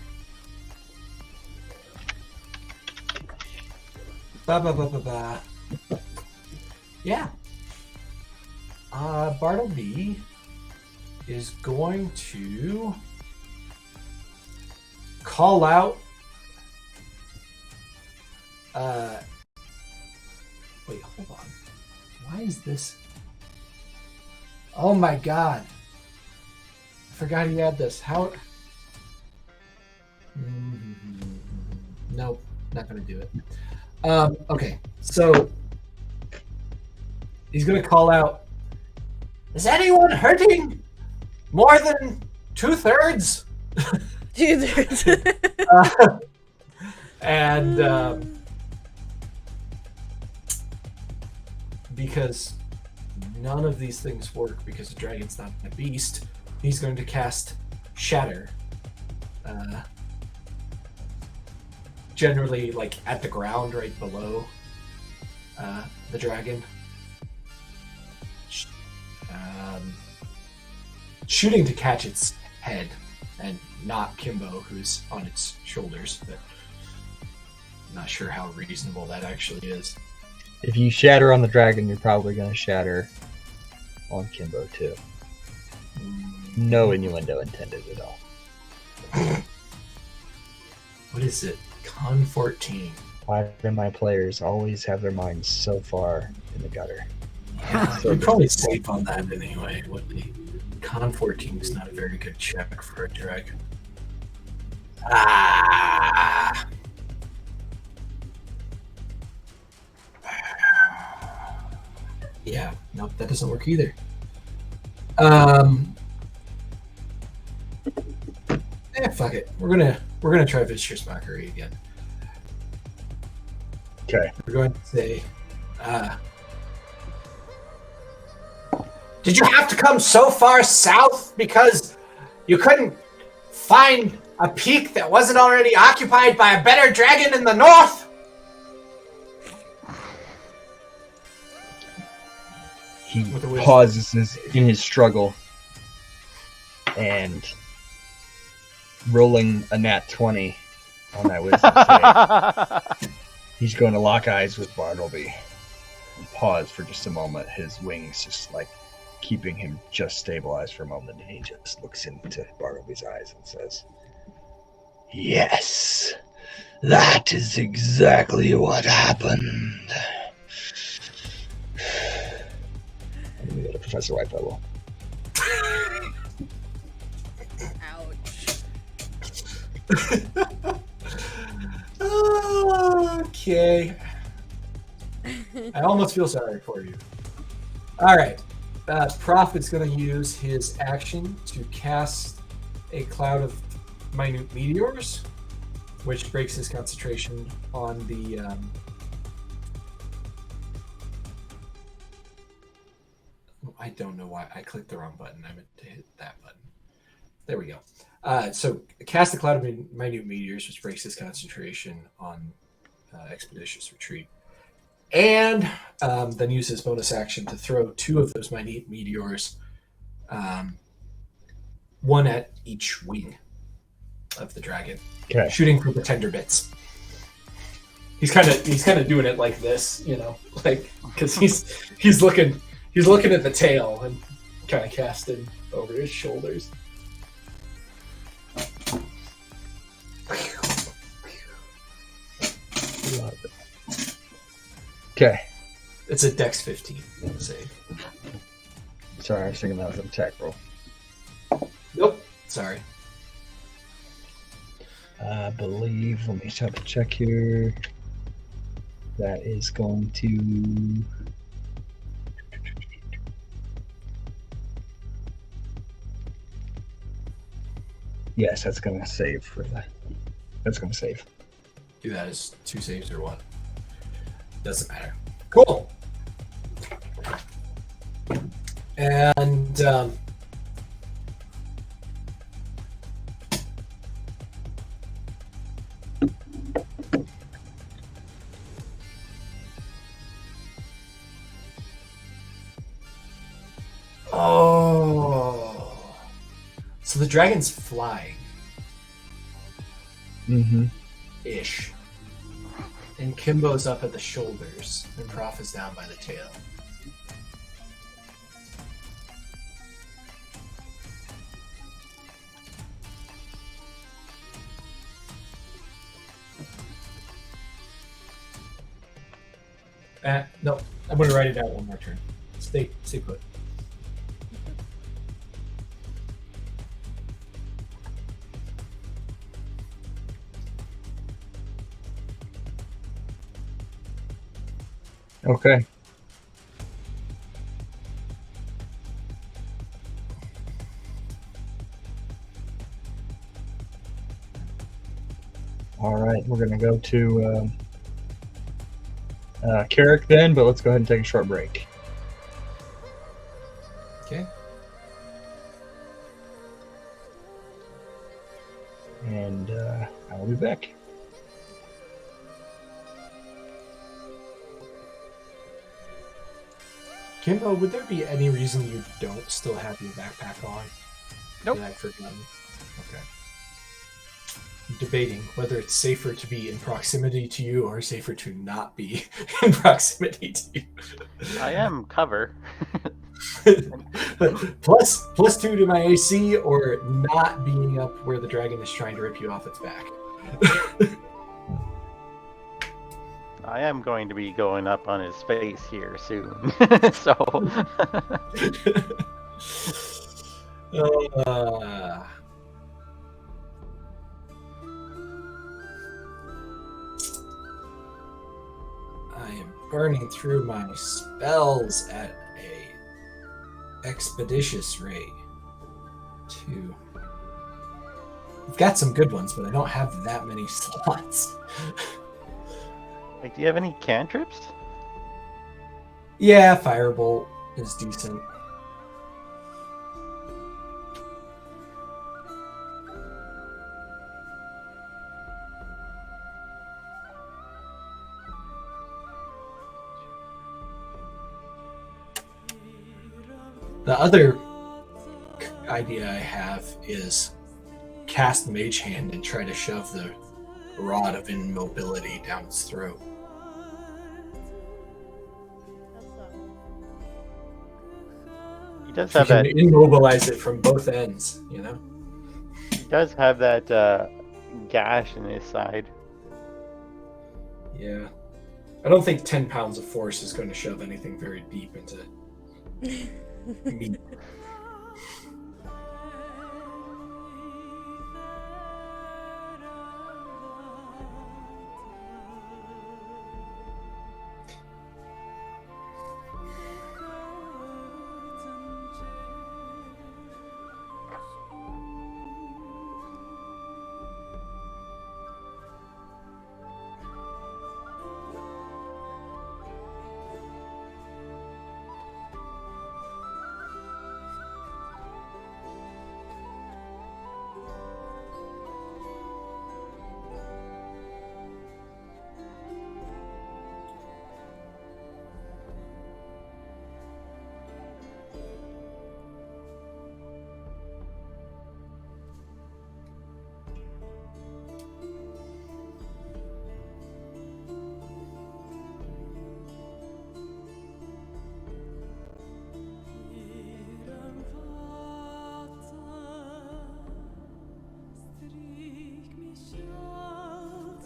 Ba. Yeah. Bartleby is going to call out. Wait, hold on. Why is this? Oh my god. I forgot he had this. How? Nope, not gonna do it. Okay, so he's gonna call out. Is anyone hurting more than 2/3?
Dude, there's
And because none of these things work because the dragon's not a beast, he's going to cast Shatter. Generally, like at the ground, right below the dragon. Shooting to catch its head and not Kimbo, who's on its shoulders, but I'm not sure how reasonable that actually is.
If you shatter on the dragon, you're probably going to shatter on Kimbo too. No innuendo intended at all.
What is it? Con 14.
Why do my players always have their minds so far in the gutter?
Yeah, you're probably safe on that anyway, wouldn't you? Con 14 is not a very good check for a dragon. Ah! Yeah, nope, that doesn't work either. Fuck it. We're gonna try Vicious Mockery again.
Okay.
We're going to say, did you have to come so far south because you couldn't find a peak that wasn't already occupied by a better dragon in the north?
He pauses in his struggle and rolling a nat 20 on that wisdom save. He's going to lock eyes with Bartleby and pause for just a moment. His wings just like keeping him just stabilized for a moment, and he just looks into Bartleby's eyes and says, "Yes, that is exactly what happened." I'm gonna go to Professor White level.
ouch.
Okay. I almost feel sorry for you. All right. Prophet's going to use his action to cast a cloud of minute meteors, which breaks his concentration on the. I don't know why I clicked the wrong button. I meant to hit that button. There we go. So cast a cloud of minute meteors, which breaks his concentration on Expeditious Retreat. And then use his bonus action to throw 2 of those minute meteors, one at each wing of the dragon, shooting for the tender bits. He's kind of doing it like this, you know, like because he's looking at the tail and kind of casting over his shoulders.
Okay.
It's a Dex 15 save.
Sorry, I was thinking that was an attack roll.
Nope. Sorry.
I believe, let me just have to check here. That is going to... Yes, that's going to save for the... That's going to save.
Do that as 2 saves or what? Doesn't matter. Cool. And So the dragon's flying
Mm-hmm.
ish. And Kimbo's up at the shoulders, and Prof is down by the tail. No, I'm going to write it out one more turn. Stay put.
Okay. All right, we're gonna go to Carrick then, but let's go ahead and take a short break.
Okay.
And I'll be back.
Kimbo, would there be any reason you don't still have your backpack on?
Nope.
That I've forgotten. Okay. I'm debating whether it's safer to be in proximity to you or safer to not be in proximity to you.
I am cover.
plus 2 to my AC, or not being up where the dragon is trying to rip you off its back.
I am going to be going up on his face here soon. So
I am burning through my spells at a expeditious rate. 2. I've got some good ones, but I don't have that many slots.
like, do you have any cantrips?
Yeah, Firebolt is decent. The other idea I have is cast Mage Hand and try to shove the Rod of Immobility down its throat.
He does
You
have
can
that.
immobilize it from both ends, you know?
He does have that gash in his side.
Yeah. I don't think 10 pounds of force is going to shove anything very deep into meat.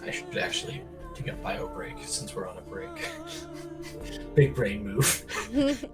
I should actually take a bio break since we're on a break. Big brain move.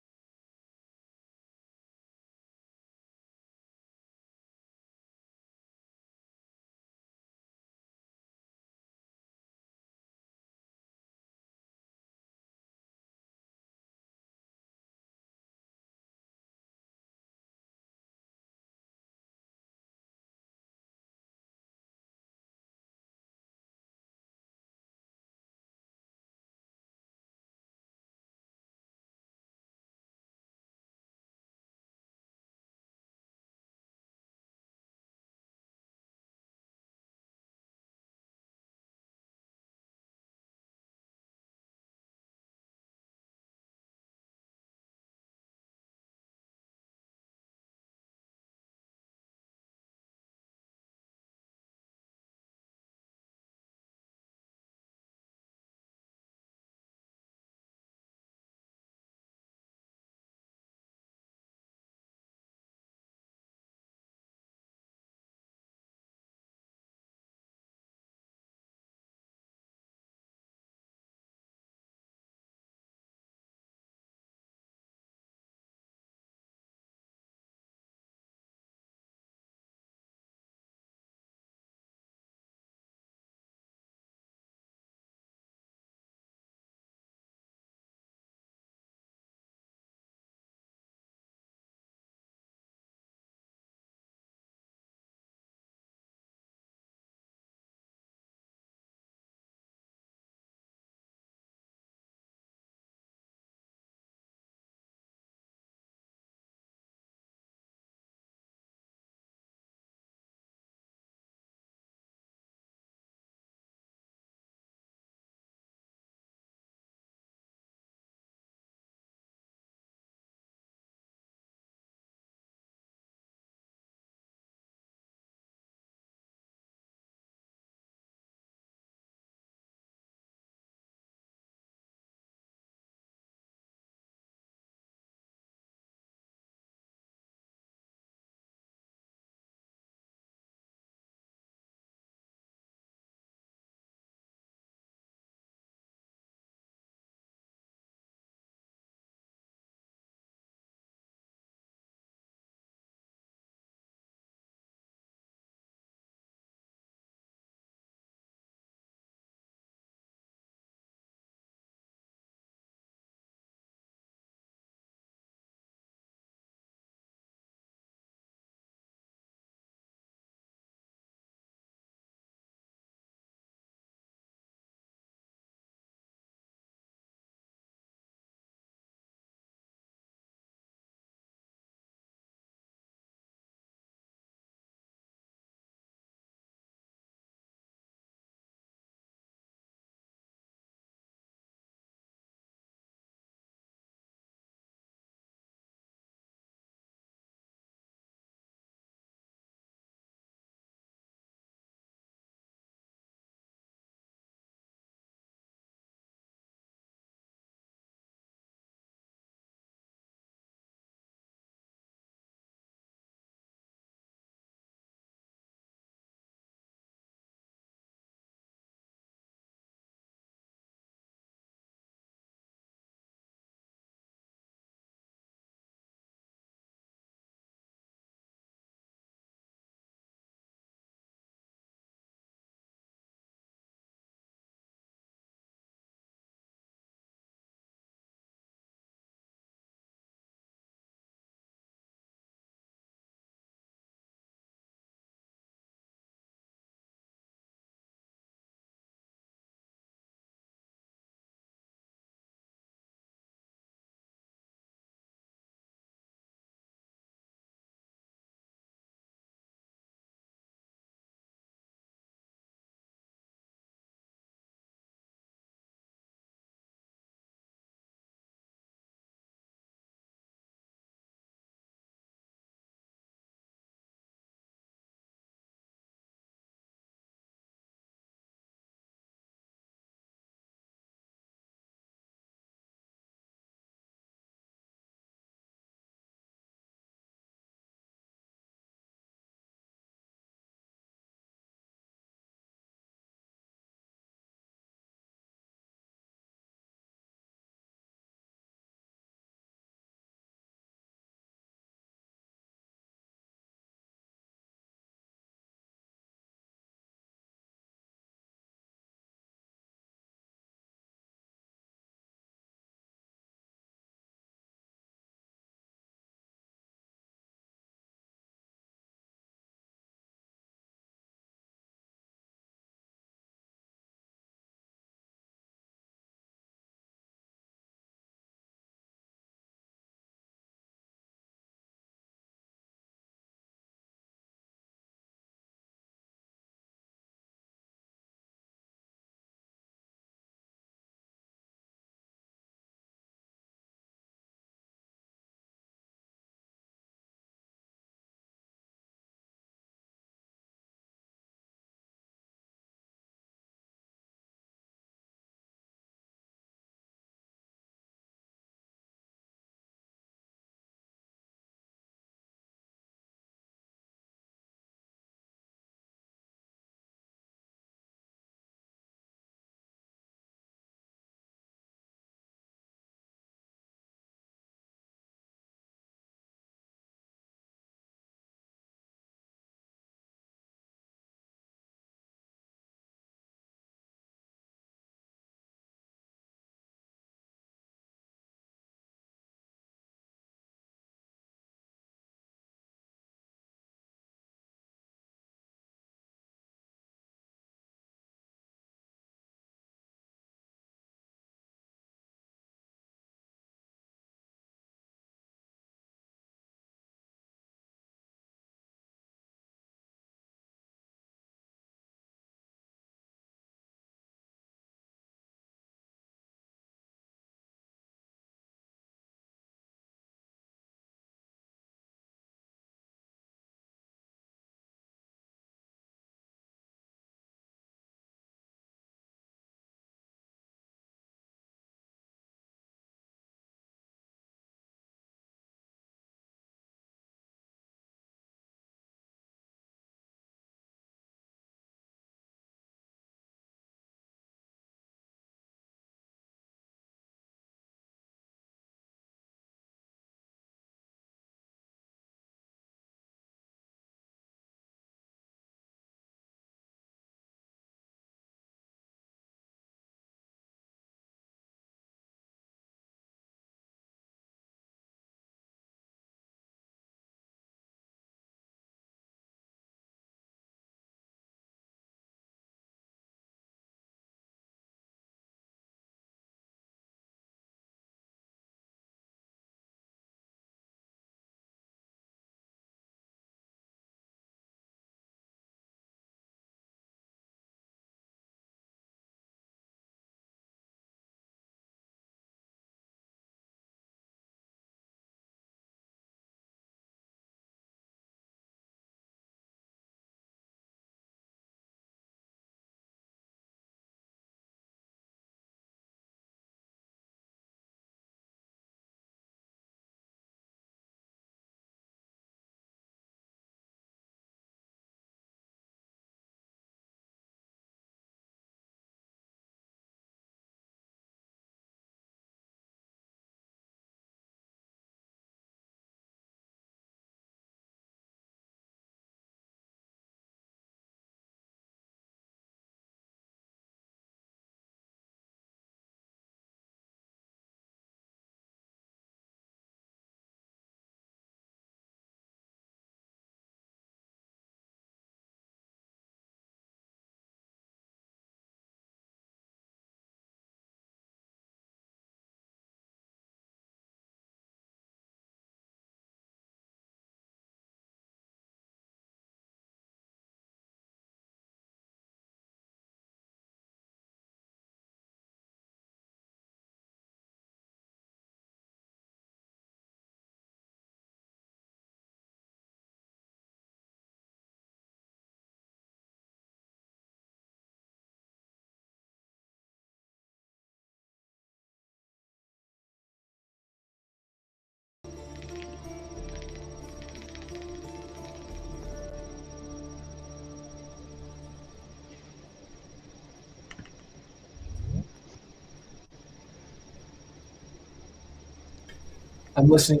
I'm listening.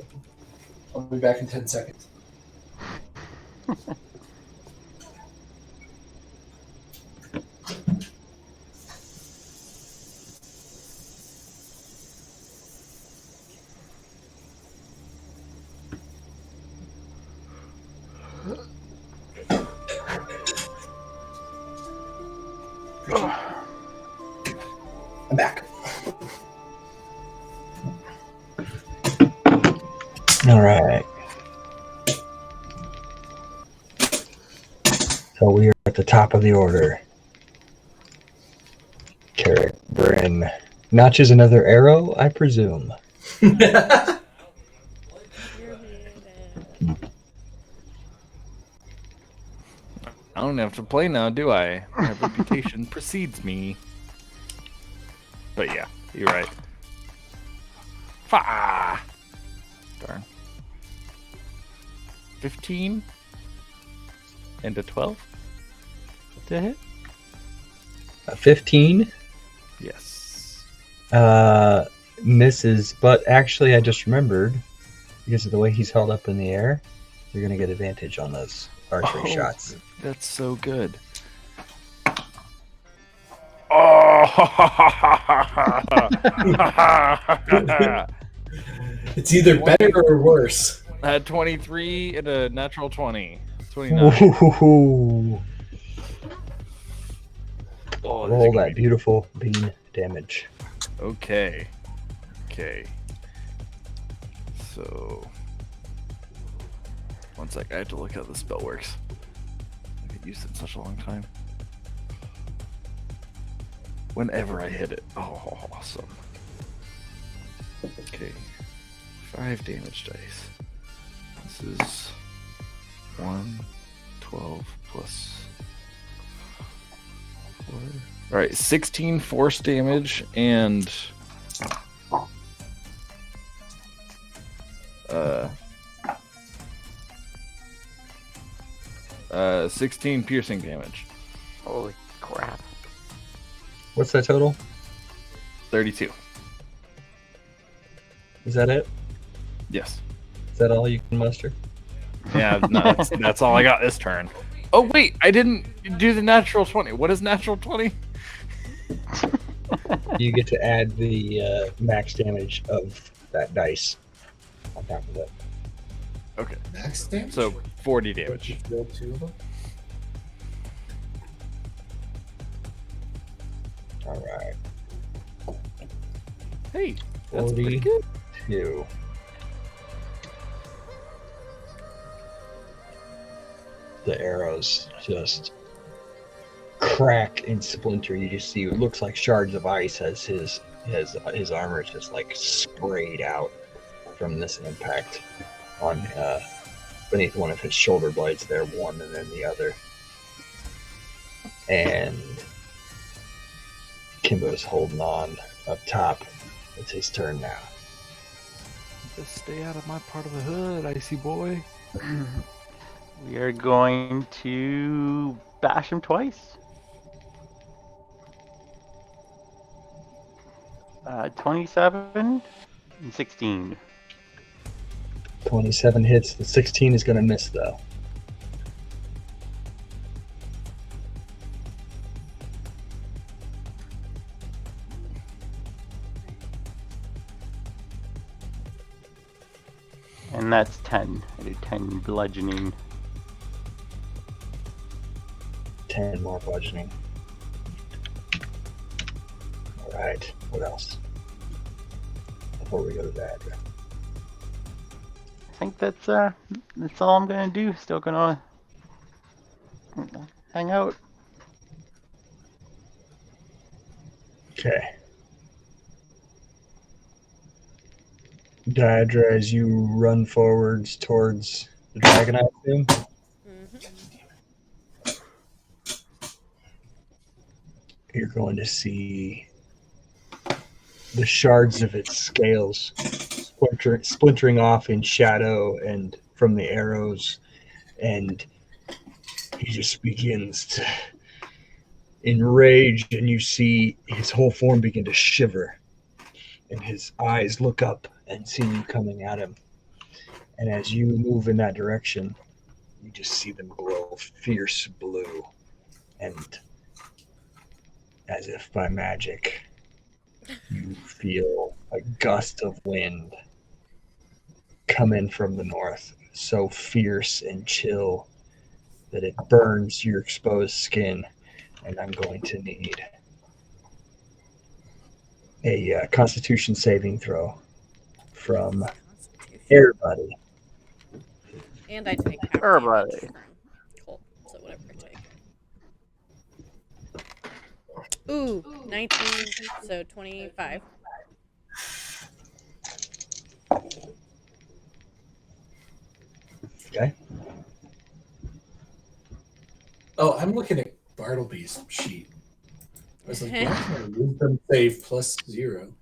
I'll be back in 10 seconds. I'm back.
All right. So we are at the top of the order. Carrick Bryn notches another arrow, I presume.
You're muted.
I don't have to play now, do I? My reputation precedes me. But yeah, you're right. Fa! Darn. 15 and a 12 to hit?
A 15
Yes.
misses, but actually I just remembered, because of the way he's held up in the air, you're going to get advantage on those archery shots.
That's so good. Oh!
It's either better or worse.
I had 23 and a natural 20. 29.
Ooh.
Oh,
Roll that beautiful bean damage.
Okay. Okay. So, one sec. I have to look how the spell works. I haven't used it in such a long time. Whenever I hit it. Oh, awesome. Okay. 5 damage dice. This is 1, 12 plus 4. Alright, 16 force damage and 16 piercing damage.
Holy crap.
What's that total?
32.
Is that it?
Yes.
Is that all you can muster?
Yeah, no, that's all I got this turn. Oh wait, I didn't do the natural 20. What is natural 20?
You get to add the max damage of that dice on top of it.
Okay.
Max damage?
So 40 damage.
Roll 2 of them?
All right.
Hey, that's pretty good.
42. The arrows just crack and splinter. You just see it looks like shards of ice as his armor is just like sprayed out from this impact on beneath one of his shoulder blades there, one and then the other. And Kimbo's holding on up top. It's his turn now.
Just stay out of my part of the hood, icy boy.
We are going to bash him twice. 27 and 16.
27 hits. The 16 is going to miss, though.
And that's 10. I do 10 bludgeoning.
10 more bludgeoning. All right. What else? Before we go to that.
I think that's all I'm gonna do. Still gonna hang out.
Okay. Diadra, as you run forwards towards the dragon, I assume, you're going to see the shards of its scales splintering off in shadow and from the arrows, and he just begins to enrage, and you see his whole form begin to shiver, and his eyes look up and see you coming at him. And as you move in that direction, you just see them glow fierce blue. And as if by magic, you feel a gust of wind come in from the north, so fierce and chill that it burns your exposed skin. And I'm going to need a Constitution saving throw from
Constitution.
everybody.
And I take half
Everybody.
damage from Colt, so whatever I take. Ooh, 19, so 25.
Okay.
Oh, I'm looking at Bartleby's sheet. I was like, why can I wisdom save plus 0?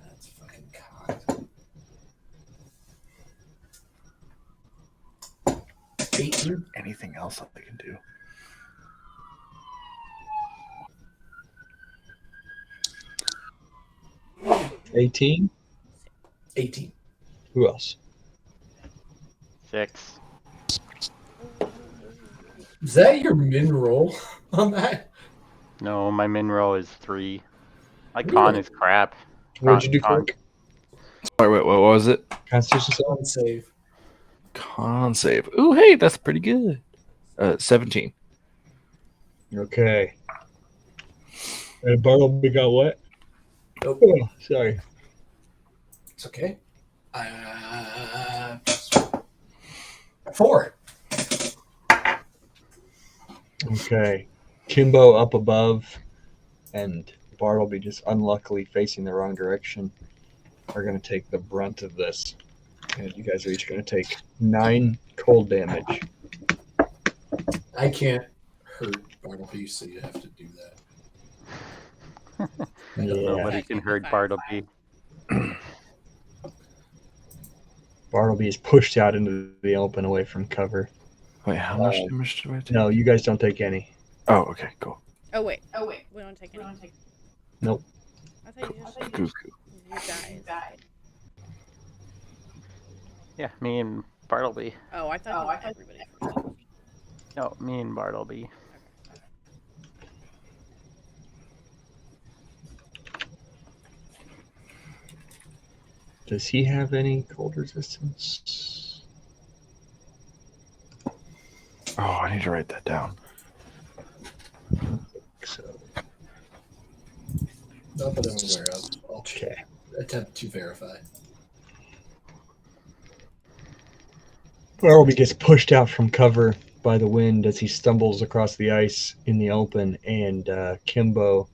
That's fucking cocked. 18.
Anything else I can do?
$18.
18.
Who else?
6.
Is that your min roll on that?
No, my min roll is 3. My
Really?
con is crap.
What'd you do,
Con-
Kirk?
Sorry, wait, what was it?
Constitution saving?
Con save.
Con save. Ooh, hey, that's pretty good. 17.
Okay. And Bartleby got what?
Nope.
Oh, sorry.
It's okay. 4.
Okay. Kimbo up above and Bartleby just unluckily facing the wrong direction are going to take the brunt of this. And you guys are each going to take 9 cold damage.
I can't hurt Bartleby, so you have to do that.
Nobody can hurt Bartleby.
Bartleby is pushed out into the open away from cover.
Wait, how much damage do I take?
No, you guys don't take any.
Oh, okay, cool.
Oh wait, we don't take any.
Nope.
I thought you just
Cool.
you guys.
Yeah, me and Bartleby.
Oh, I thought everybody first.
No, me and Bartleby.
Does he have any cold resistance?
Oh, I need to write that down.
So,
Not that I'm aware of. I'll
okay.
attempt to verify.
Bartleby gets pushed out from cover by the wind as he stumbles across the ice in the open, and Kimbo,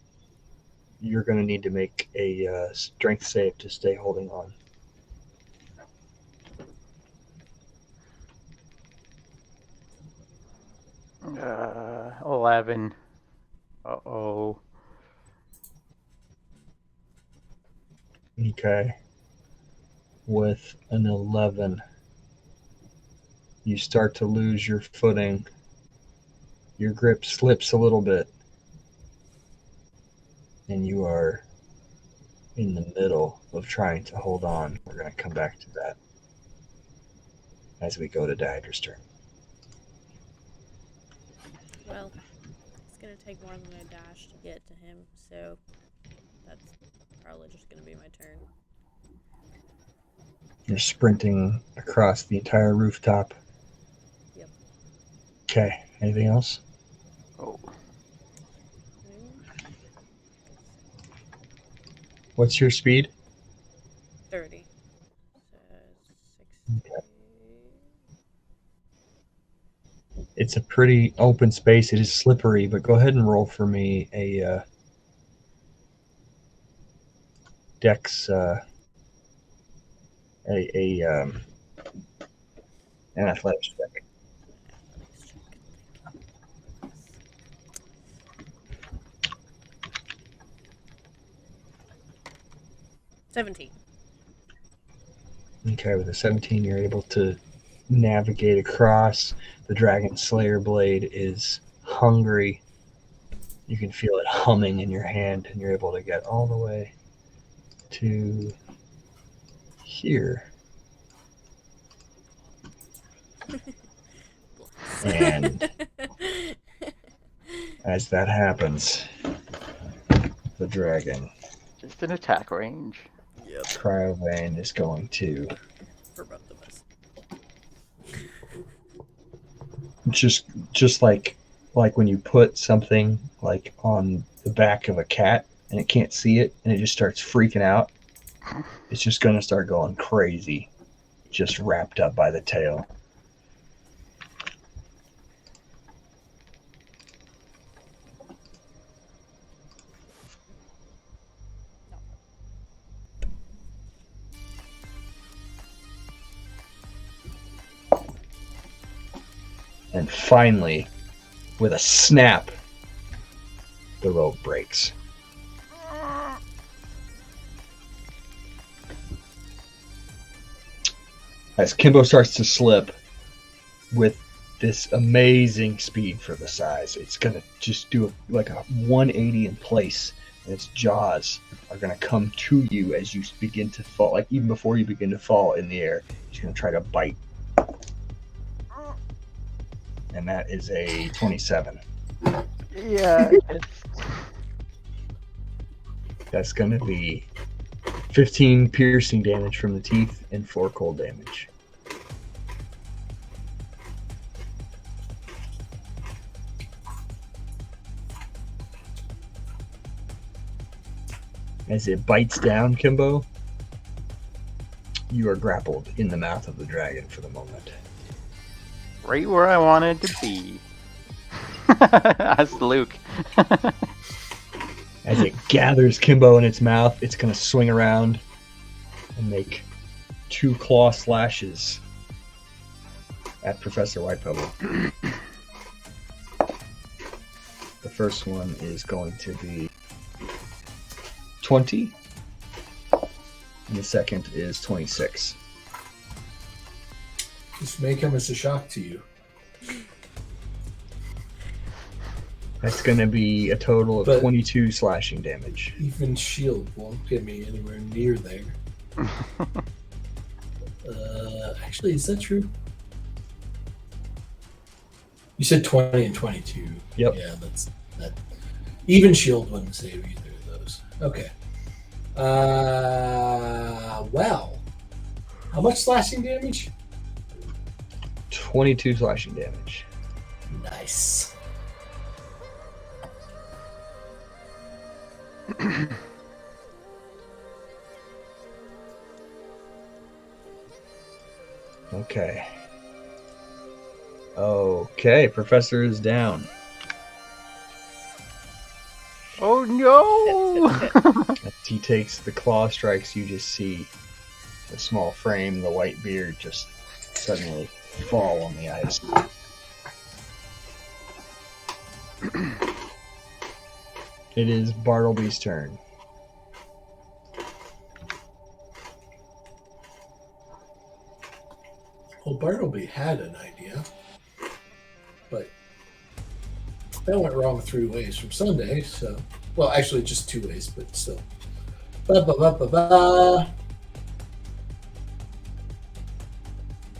you're going to need to make a strength save to stay holding on.
Uh, 11. Uh-oh.
Okay. With an 11, you start to lose your footing. Your grip slips a little bit, and you are in the middle of trying to hold on. We're going to come back to that as we go to Daedra's turn.
Well, it's gonna take more than a dash to get to him, so that's probably just gonna be my turn.
You're sprinting across the entire rooftop.
Yep.
Okay. Anything else?
Oh.
What's your speed?
30. So 60.
It's a pretty open space. It is slippery, but go ahead and roll for me a dex, an athletics check.
Athletics check. 17.
Okay, with a 17, you're able to navigate across. The Dragon Slayer blade is hungry. You can feel it humming in your hand, and you're able to get all the way to here. And as that happens, the dragon,
Just an attack range.
Yep,
Cryovane, is going to
for both of us.
just like when you put something like on the back of a cat and it can't see it and it just starts freaking out. It's just going to start going crazy, just wrapped up by the tail. And finally, with a snap, the rope breaks. As Kimbo starts to slip with this amazing speed for the size, it's going to just do like a 180 in place, and its jaws are going to come to you as you begin to fall, like even before you begin to fall in the air. It's going to try to bite. And that is a 27.
Yeah.
That's going to be 15 piercing damage from the teeth and 4 cold damage. As it bites down, Kimbo, you are grappled in the mouth of the dragon for the moment.
Right where I wanted to be. That's Luke.
As it gathers Kimbo in its mouth, it's going to swing around and make 2 claw slashes at Professor Whitepebble. The first one is going to be 20, and the second is 26.
This may come as a shock to you.
That's going to be a total of
But
22 slashing damage.
even shield won't get me anywhere near there. Actually, is that true? You said 20 and 22.
Yep.
Yeah, that's that. Even shield wouldn't save either of those. Okay. Well, how much slashing damage?
22 slashing damage.
Nice.
Okay. Okay, Professor is down.
Oh no!
As he takes the claw strikes, you just see the small frame, the white beard just suddenly fall on the ice. It is Bartleby's turn.
Well, Bartleby had an idea, but that went wrong 3 ways from Sunday. So, well, actually, just 2 ways, but still. Ba ba ba ba ba.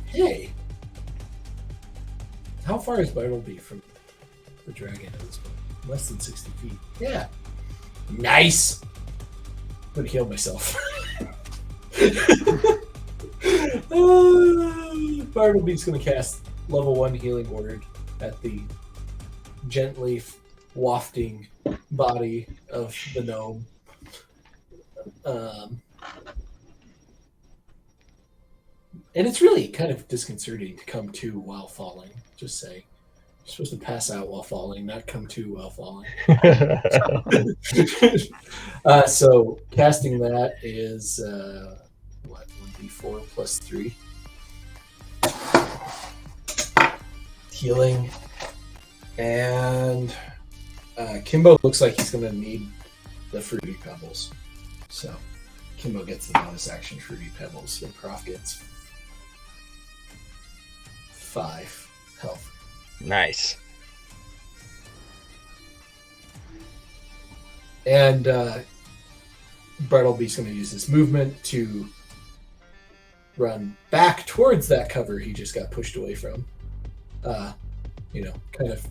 Hey, how far is Bartleby from the dragon at this point? Less than 60 feet. Yeah, nice. I'm gonna heal myself. Bartleby's going to cast level 1 healing word at the gently wafting body of the gnome. And it's really kind of disconcerting to come to while falling. Just saying. You're supposed to pass out while falling, not come to while falling. So casting that is what, 1d4 plus 3. Healing. And Kimbo looks like he's going to need the Fruity Pebbles. So Kimbo gets the bonus action Fruity Pebbles, and Prof gets 5 health.
Nice.
And Bartleby's going to use his movement to run back towards that cover he just got pushed away from. Kind of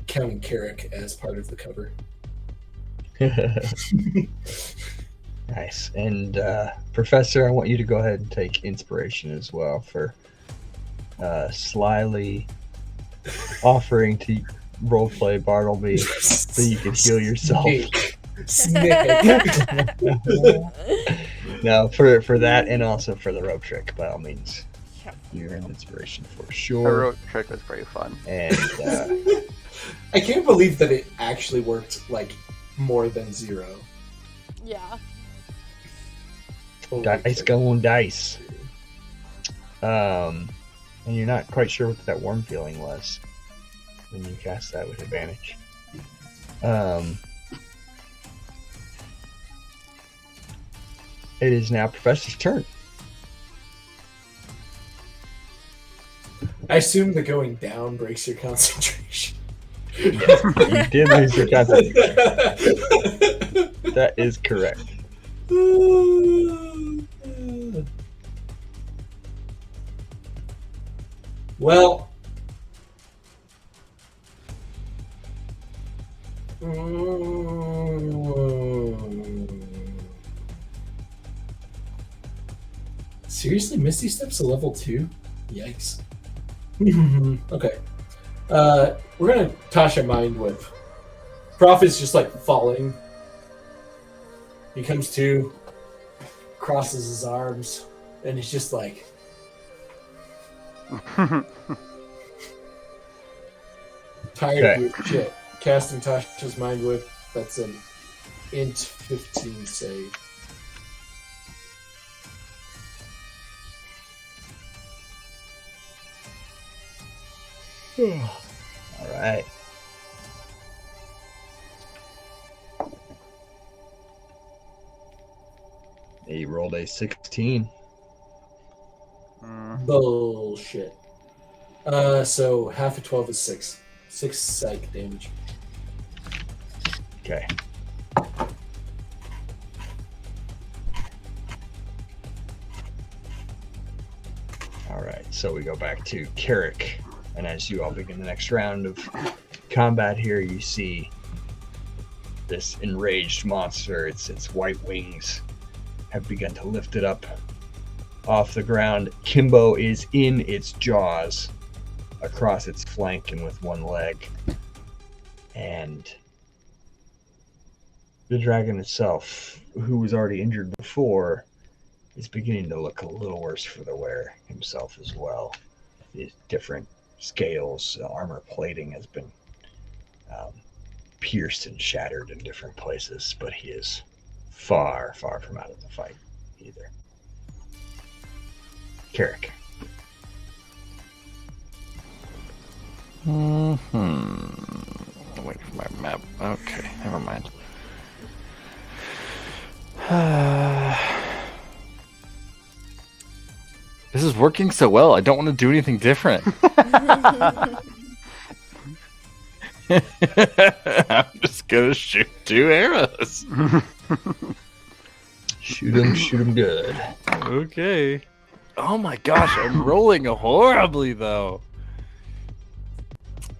counting Carrick as part of the cover.
Nice. And Professor, I want you to go ahead and take inspiration as well for slyly offering to roleplay Bartleby so you can heal yourself.
Snake.
No, for that and also for the rope trick, by all means.
Yeah.
You're an inspiration for
The
sure.
rope trick was pretty fun.
And
I can't believe that it actually worked like more than 0.
Yeah.
Holy
dice
shit.
going dice. And you're not quite sure what that warm feeling was when you cast that with advantage. It is now Professor's turn.
I assume the going down breaks your concentration.
You did lose your concentration. That is correct.
Well, seriously, Misty Step's a level 2? Yikes. Okay. We're gonna Tasha Mind Whip. Prof is just like falling. He comes to, crosses his arms, and he's just like, tired of your shit. Casting Tasha's Mind Whip. That's an int 15 save.
All right. He rolled a 16.
Bullshit. So half of 12 is 6. 6 psych damage.
Okay. All right, so we go back to Carrick, and as you all begin the next round of combat here, you see this enraged monster. Its white wings have begun to lift it up off the ground. Kimbo is in its jaws across its flank and with one leg. And the dragon itself, who was already injured before, is beginning to look a little worse for the wear himself as well. His different scales, armor plating has been pierced and shattered in different places, but he is far, far from out of the fight either. Carrick.
Wait for my map. Okay, never mind. This is working so well. I don't want to do anything different. I'm just gonna shoot 2 arrows.
Shoot him good.
Okay. Oh my gosh, I'm rolling horribly though.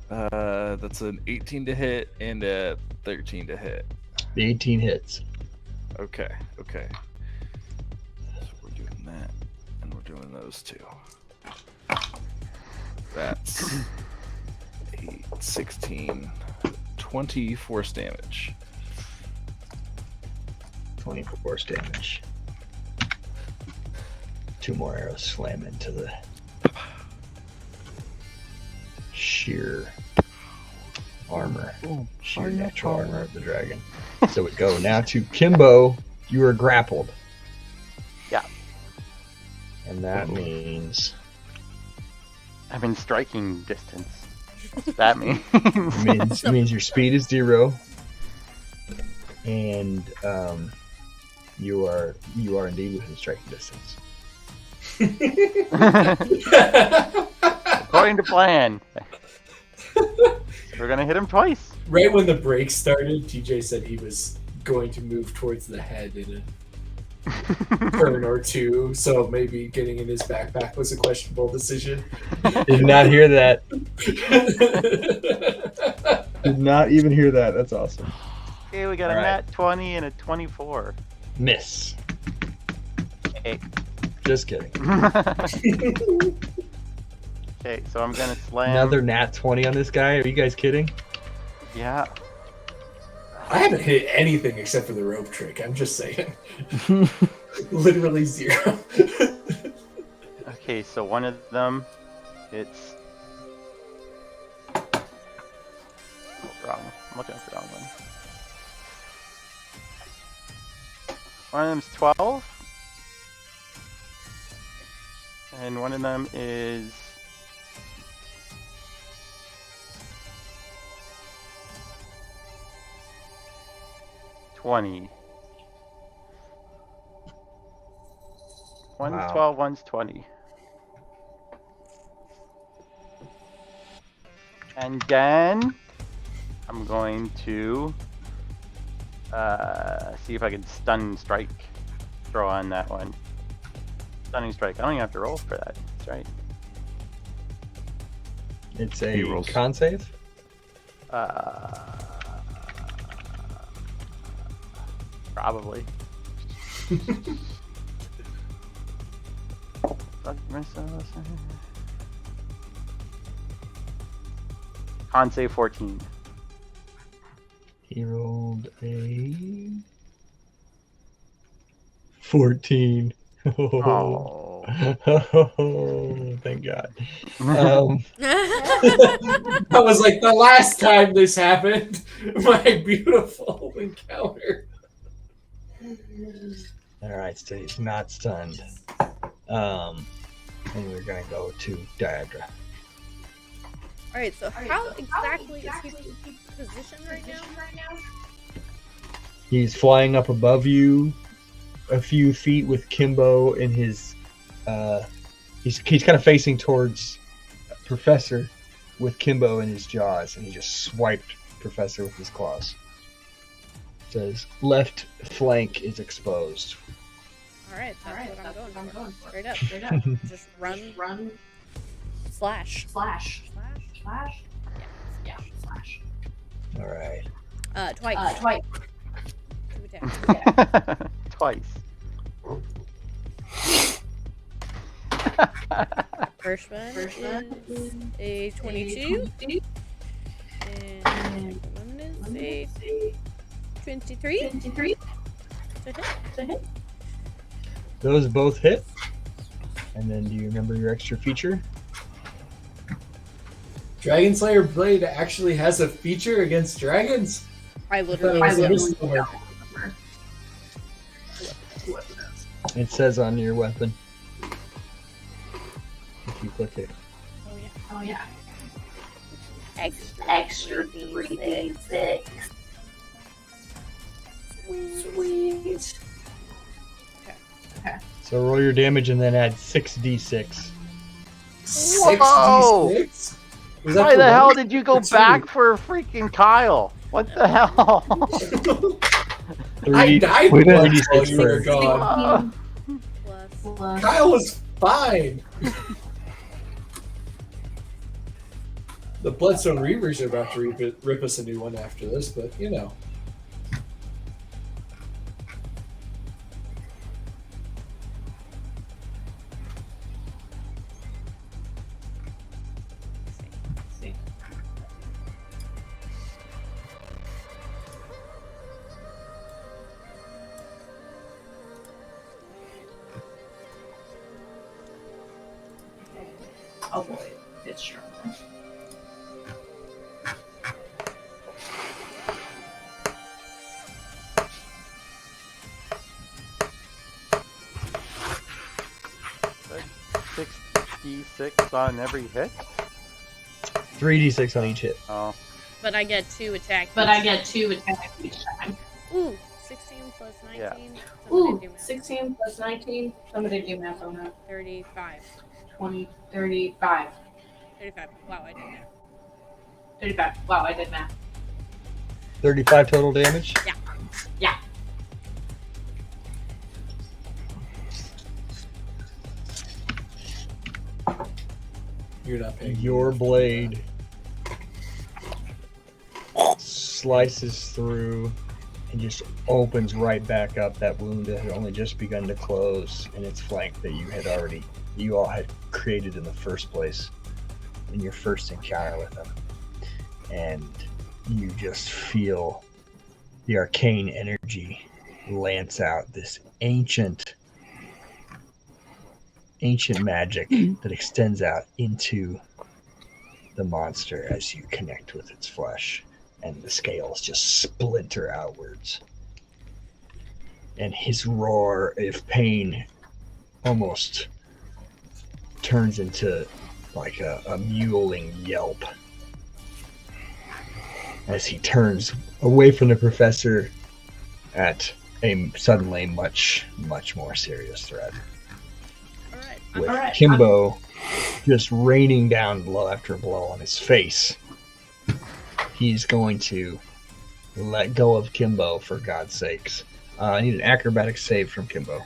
That's an 18 to hit and a 13 to hit.
The 18 hits.
Okay. So we're doing that, and we're doing those 2. That's 8, 16, 20 force damage.
20 force damage. 2 more arrows slam into the sheer armor, sheer natural armor of the dragon. So we go now to Kimbo. You are grappled.
Yeah.
And that means
I'm in striking distance. What's that mean?
it means your speed is 0, and you are indeed within striking distance.
According to plan. We're gonna hit him twice.
Right when the break started, TJ said he was going to move towards the head in a turn or two, so maybe getting in his backpack was a questionable decision.
Did not hear that. Did not even hear that. That's awesome.
Okay, we got
All
a
right.
nat 20 and a 24.
Miss.
Okay.
Just kidding.
Okay, so I'm gonna slam.
Another nat 20 on this guy. Are you guys kidding?
Yeah.
I haven't hit anything except for the rope trick. I'm just saying. Literally 0.
Okay, so one of them, it's. Oh, wrong. I'm looking at the wrong one. One of them's 12. And one of them is. $20. One's
Wow.
12, one's 20. And then I'm going to see if I can stun strike. Throw on that one. Stunning strike. I don't even have to roll for that. That's right.
It's
He
a
rolls.
con save.
Probably. Fuck myself. Con save 14.
He rolled a 14.
Oh.
Thank God.
That was like the last time this happened. My beautiful encounter.
All right, so he's not stunned. And we're gonna go to Diadra.
Alright, so how exactly is he positioned right now?
He's flying up above you a few feet with Kimbo in his. He's kind of facing towards Professor with Kimbo in his jaws, and he just swiped Professor with his claws. So his left flank is exposed.
Alright, that's what I'm going for. Straight up. Just run. Slash. Yeah, slash.
All right.
Twice. 2 attacks.
Twice.
First one is a 22. And the one is a 23. It's a hit.
Those both hit. And then do you remember your extra feature?
Dragon Slayer Blade actually has a feature against dragons?
I
I
literally
thought it was a
don't.
misnomer.
It says on your weapon. If you click it.
Oh yeah. Extra 3d6. Sweet.
So roll your damage and then add 6d6.
6d6? Was that
Why
for
the hell
one?
did you go
Or two?
back for freaking Kyle? What the hell?
I died
Wait,
once
3d6
while you were
first.
gone.
Plus.
Kyle was fine. The Bloodstone Reavers are about to rip us a new one after this, but you know.
Oh boy, it's strong.
Six D6 on every hit?
3d6 on each hit.
Oh.
But I get 2 attacks.
But I get 2 attacks each time.
Ooh, 16 plus 19.
Yeah.
Somebody
Ooh,
do math.
16 plus 19. Somebody do math on that.
35.
20, 35.
35. Wow, I did math.
35. Wow, I did math.
35 total damage?
Yeah.
You're not paying.
Your blade slices through and just opens right back up that wound that had only just begun to close in its flank that you all had created in the first place in your first encounter with him. And you just feel the arcane energy lance out this ancient magic that extends out into the monster as you connect with its flesh, and the scales just splinter outwards. And his roar of pain almost turns into like a mewling yelp as he turns away from the professor at a suddenly much, much more serious threat. With Kimbo just raining down blow after blow on his face, he's going to let go of Kimbo for God's sakes. I need an acrobatic save from Kimbo.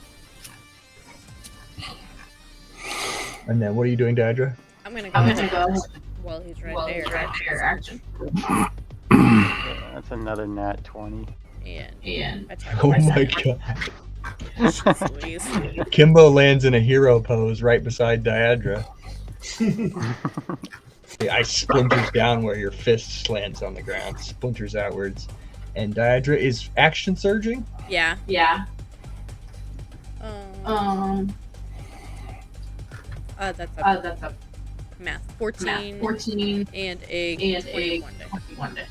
And then what are you doing, Daedra?
I'm gonna
go.
Well, he's right
Well,
there.
there, action.
Yeah, that's another nat 20.
And I tried
Oh
to
my
say,
god.
please.
Kimbo lands in a hero pose right beside Daedra. The ice splinters down where your fist slants on the ground, splinters outwards. And Daedra is action surging?
Yeah.
Yeah.
That's a
That's a
math. 14.
14
And a 21 day.
21 day.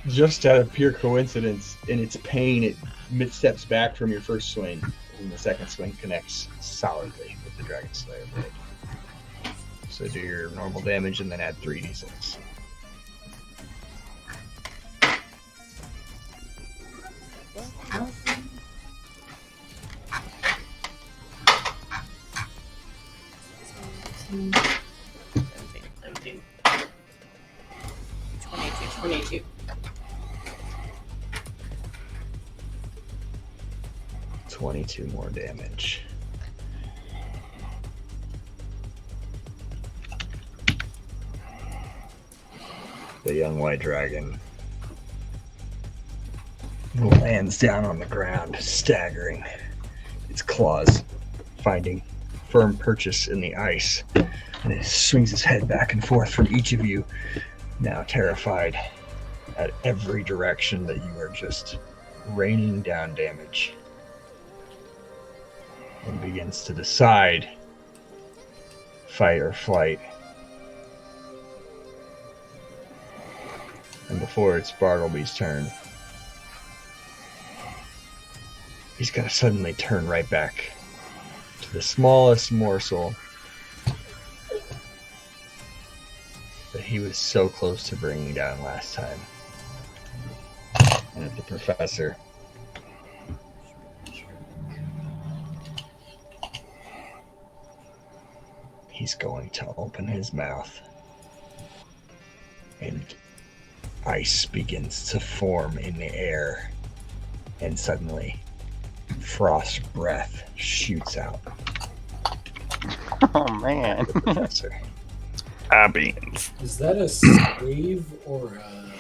Just out of pure coincidence, in its pain, it mid-steps back from your first swing, and the second swing connects solidly with the Dragon Slayer blade. So do your normal damage and then add 3d6.
Mm.
17.
22.
22.
22 more damage. The young white dragon lands down on the ground, staggering, its claws finding firm purchase in the ice, and it swings its head back and forth from each of you, now terrified at every direction that you are just raining down damage, and begins to decide fight or flight. And before it's Bartleby's turn, he's going to suddenly turn right back to the smallest morsel that he was so close to bringing down last time. And at the professor. He's going to open his mouth, and ice begins to form in the air, and suddenly frost breath shoots out.
Oh man.
Professor.
Beans.
Is that a save or a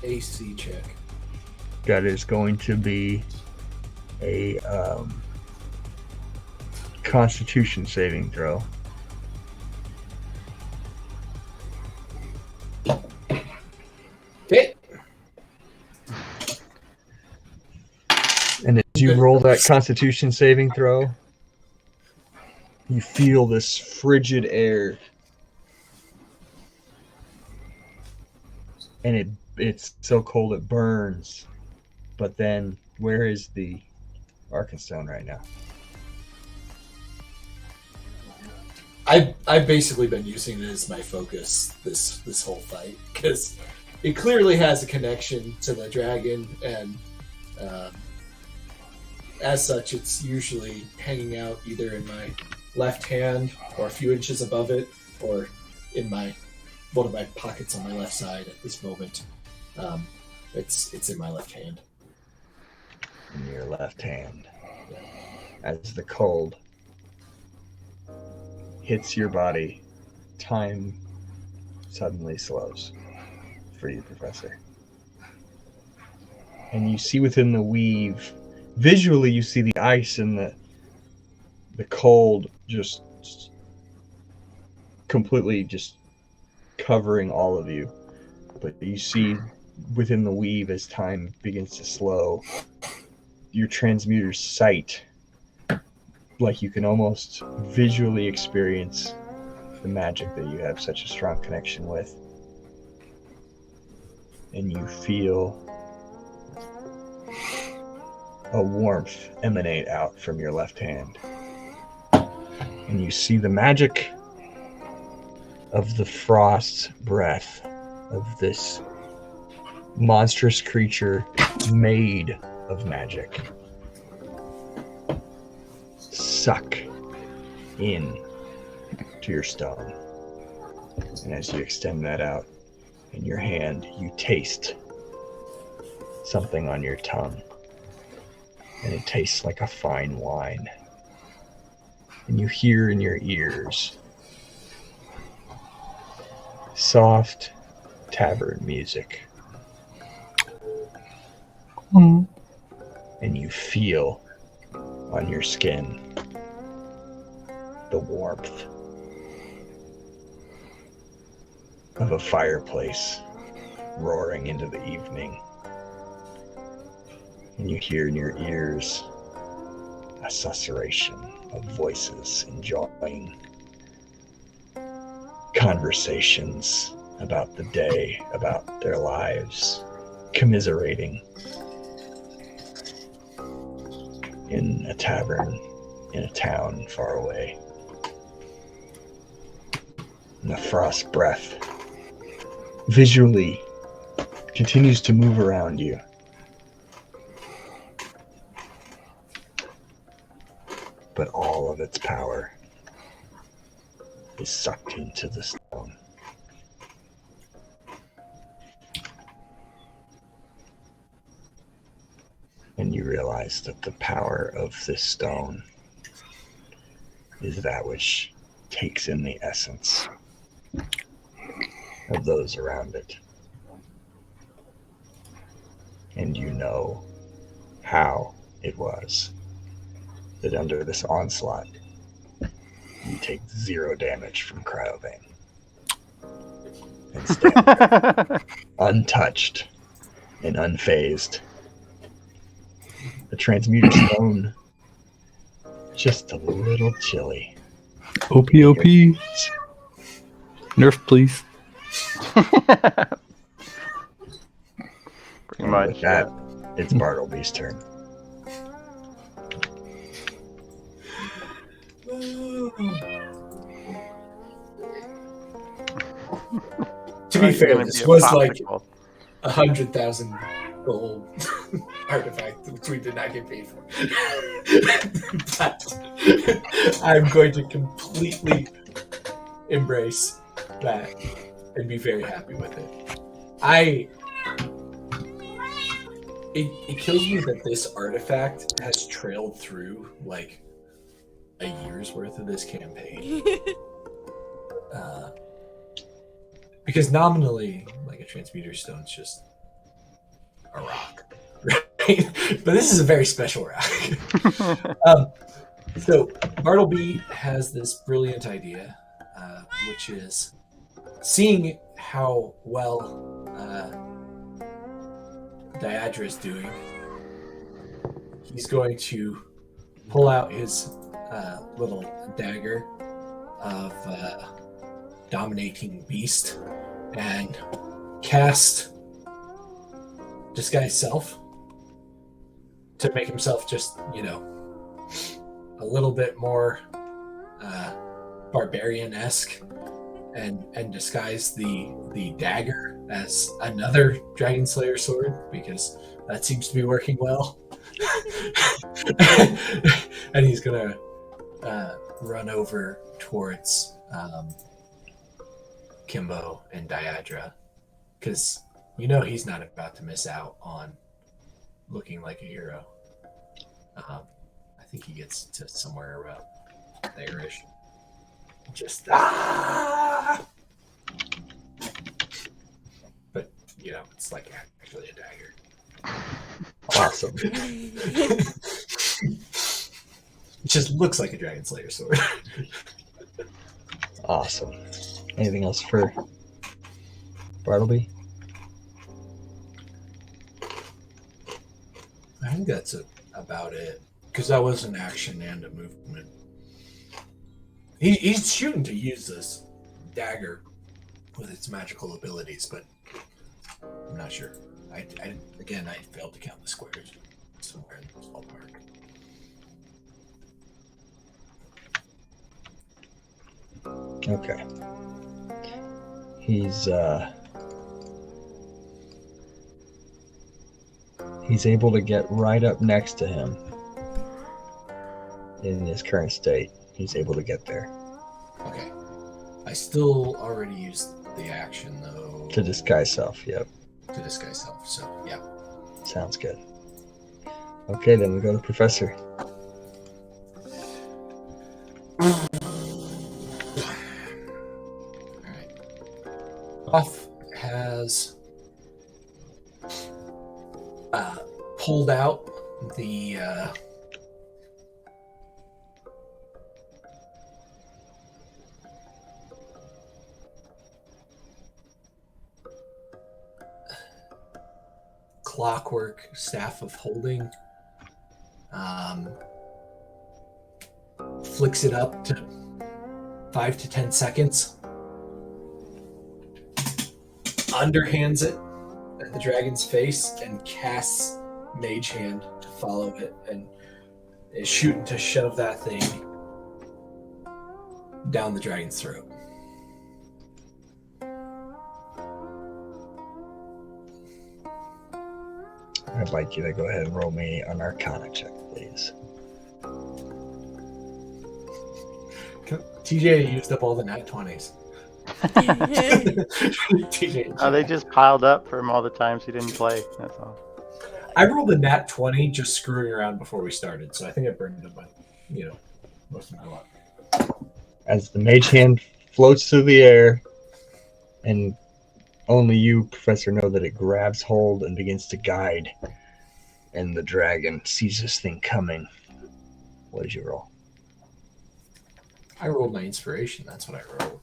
AC check?
That is going to be a Constitution saving throw.
Okay.
And as you roll that Constitution saving throw, you feel this frigid air, and it's so cold it burns. But then, where is the Arkenstone right now?
I've basically been using it as my focus this whole fight because it clearly has a connection to the dragon, and as such, it's usually hanging out either in my left hand or a few inches above it, or in my one of my pockets on my left side at this moment. It's in my left hand.
In your left hand. As the cold hits your body, time suddenly slows for you, Professor. And you see within the weave, visually you see the ice and the cold just completely just covering all of you. But you see within the weave, as time begins to slow, your transmuter's sight, like you can almost visually experience the magic that you have such a strong connection with. And you feel a warmth emanate out from your left hand. And you see the magic of the frost breath of this monstrous creature made of magic suck in to your stone. And as you extend that out in your hand, you taste something on your tongue. And it tastes like a fine wine. And you hear in your ears soft tavern music. And you feel on your skin the warmth of a fireplace roaring into the evening. And you hear in your ears a susurration of voices enjoying conversations about the day, about their lives, commiserating in a tavern in a town far away. And the frost breath visually continues to move around you. But all of its power is sucked into the stone. And you realize that the power of this stone is that which takes in the essence of those around it. And you know how it was that under this onslaught, you take 0 damage from Cryovane. And stand untouched and unfazed. The transmuter stone, just a little chilly.
OP. Nerf, please.
Pretty much.
With that, it's Bartleby's turn.
To be fair,
Gonna
this
be a
was like
popsicle.
100,000 gold artifact, which we did not get paid for. But I'm going to completely embrace that and be very happy with it. It kills me that this artifact has trailed through like a year's worth of this campaign. Because nominally, like a transmuter stone's just a rock, right? But this is a very special rock. So Bartleby has this brilliant idea, which is seeing how well Diadra is doing. He's going to pull out his little dagger of dominating beast and cast disguise self to make himself just, a little bit more barbarian-esque and disguise the dagger as another Dragon Slayer sword because that seems to be working well. And he's gonna run over towards Kimbo and Diadra, because you know he's not about to miss out on looking like a hero. I think he gets to somewhere around there-ish. Just but it's like actually a dagger.
Awesome.
It just looks like a Dragon Slayer sword.
Awesome. Anything else for Bartleby?
I think that's about it. Because that was an action and a movement. He's shooting to use this dagger with its magical abilities, but I'm not sure. I failed to count the squares somewhere in this ballpark.
Okay. He's able to get right up next to him in his current state. He's able to get there.
Okay. I still already used the action, though.
To disguise self, yep.
To disguise self, so, yeah.
Sounds good. Okay, then we go to Professor.
Alright. Buff has pulled out the clockwork staff of holding, flicks it up to 5 to 10 seconds, underhands it at the dragon's face, and casts Mage Hand to follow it, and is shooting to shove that thing down the dragon's throat.
I'd like you to go ahead and roll me an Arcana check, please.
TJ used up all the nat 20s. TJ.
Oh, they just piled up from all the times he didn't play. That's all.
I rolled a nat 20 just screwing around before we started, so I think I burned up my, most of my luck.
As the Mage Hand floats through the air, and only you, Professor, know that it grabs hold and begins to guide, and the dragon sees this thing coming. What did you roll?
I rolled my inspiration. That's what I rolled.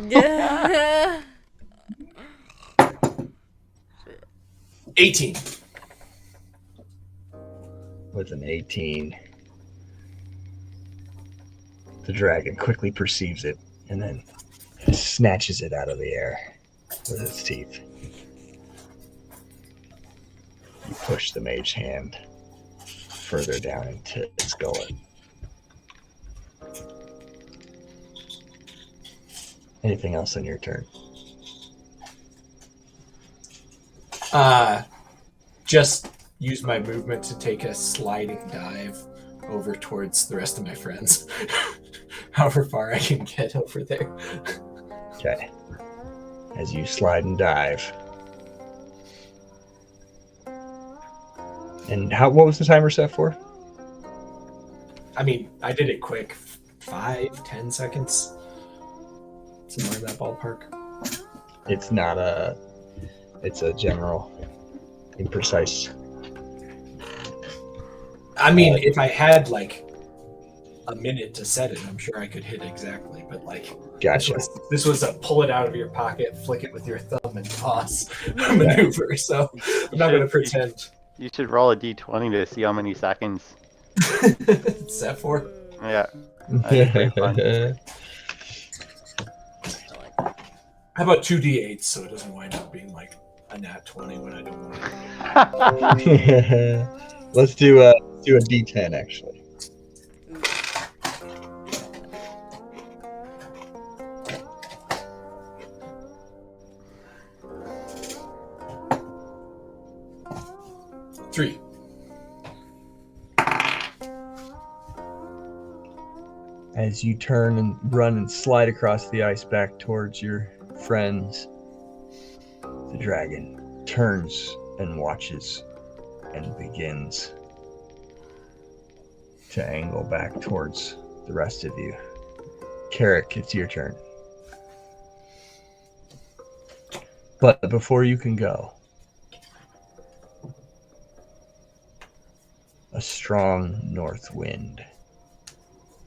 Yeah.
18.
With an 18, the dragon quickly perceives it and then snatches it out of the air with its teeth. You push the Mage Hand further down into its gullet. Anything else on your turn?
Just use my movement to take a sliding dive over towards the rest of my friends. However far I can get over there.
Okay. As you slide and dive. And what was the timer set for?
I mean, I did it quick. 5-10 seconds. Somewhere in that ballpark.
It's not it's a general, imprecise.
I mean, if I had like a minute to set it, I'm sure I could hit exactly. But like,
Gotcha.
This was a pull it out of your pocket, flick it with your thumb, and toss maneuver. So I'm not going to pretend.
You should roll a d20 to see how many seconds.
Set for?
Yeah. That'd be fun.
How about 2d8s so it doesn't wind up being like a nat 20 when I don't want it?
Let's do a D10 actually. As you turn and run and slide across the ice back towards your friends, the dragon turns and watches and begins to angle back towards the rest of you. Carrick, it's your turn. But before you can go, a strong north wind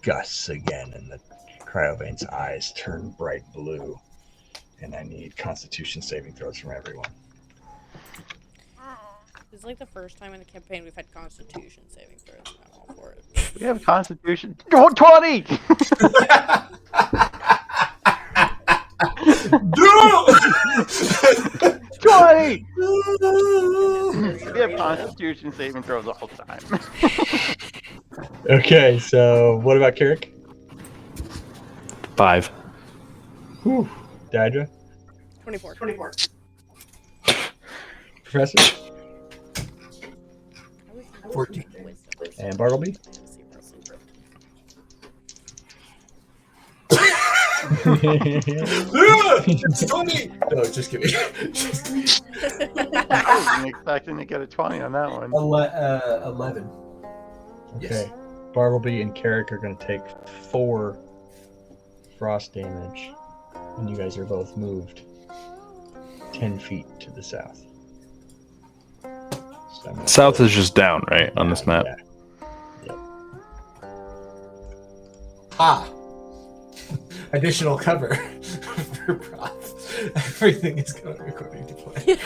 gusts again, and the Cryovane's eyes turn bright blue. And I need Constitution saving throws from everyone.
This is like the first time in the campaign we've had Constitution saving throws, and I'm all for it.
We have Constitution. Oh, 20!
No!
20! We have Constitution saving throws the whole time.
Okay, so what about Carrick?
5.
Whew. Daedra?
24.
Professor?
14.
And Bartleby?
It's 20! No, just kidding.
I wasn't expecting to get a 20 on that one.
11.
Okay.
Yes.
Bartleby and Carrick are going to take 4 frost damage, and you guys are both moved 10 feet to the south. So I'm gonna
South
put-
is just down, right, on this map?
Yeah.
Ah! Additional cover for props. Everything is going according to plan.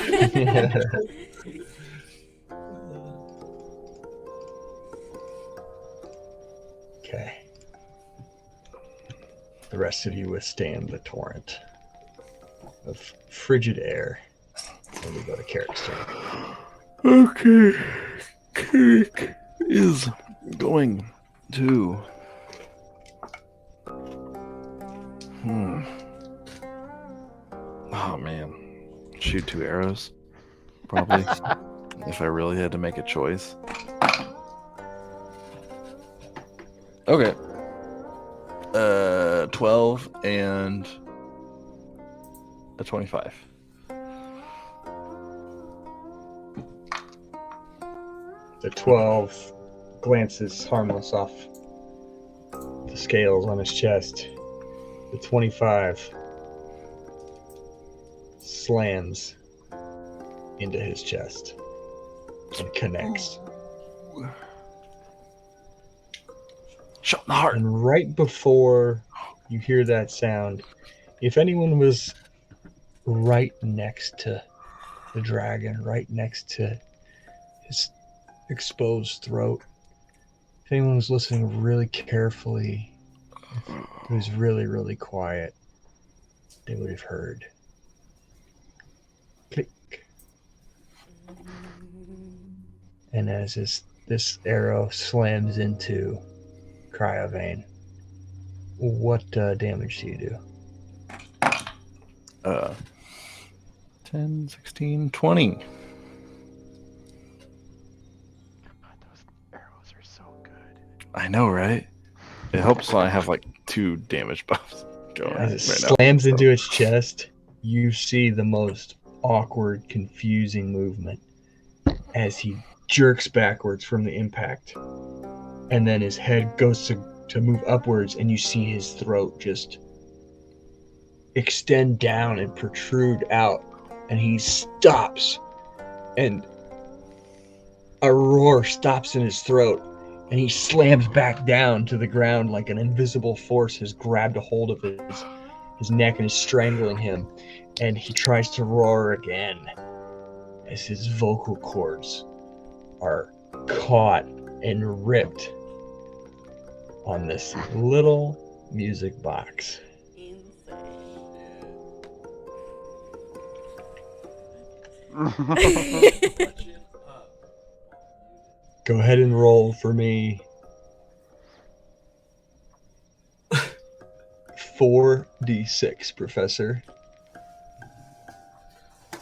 Okay. The rest of you withstand the torrent of frigid air. And we go to Carrick's turn.
Okay. Carrick is going to... Oh, man. Shoot 2 arrows. Probably. If I really had to make a choice. Okay. 12 and a 25.
The 12 glances harmless off the scales on his chest. The 25 slams into his chest and connects.
Shot in the heart.
And right before you hear that sound, if anyone was right next to the dragon, right next to his exposed throat, if anyone was listening really carefully, if it was really, really quiet, they would have heard click. And as this arrow slams into Cryovane, what damage do you do?
10, 16, 20.
God, those arrows are so good.
I know, right? It helps when I have like 2 damage buffs going
As
right
it
now.
slams into its chest, you see the most awkward, confusing movement as he jerks backwards from the impact. And then his head goes to move upwards, and you see his throat just extend down and protrude out. And he stops, and a roar stops in his throat, and he slams back down to the ground like an invisible force has grabbed a hold of his neck and is strangling him. And he tries to roar again as his vocal cords are caught and ripped on this little music box. Go ahead and roll for me 4d6, Professor.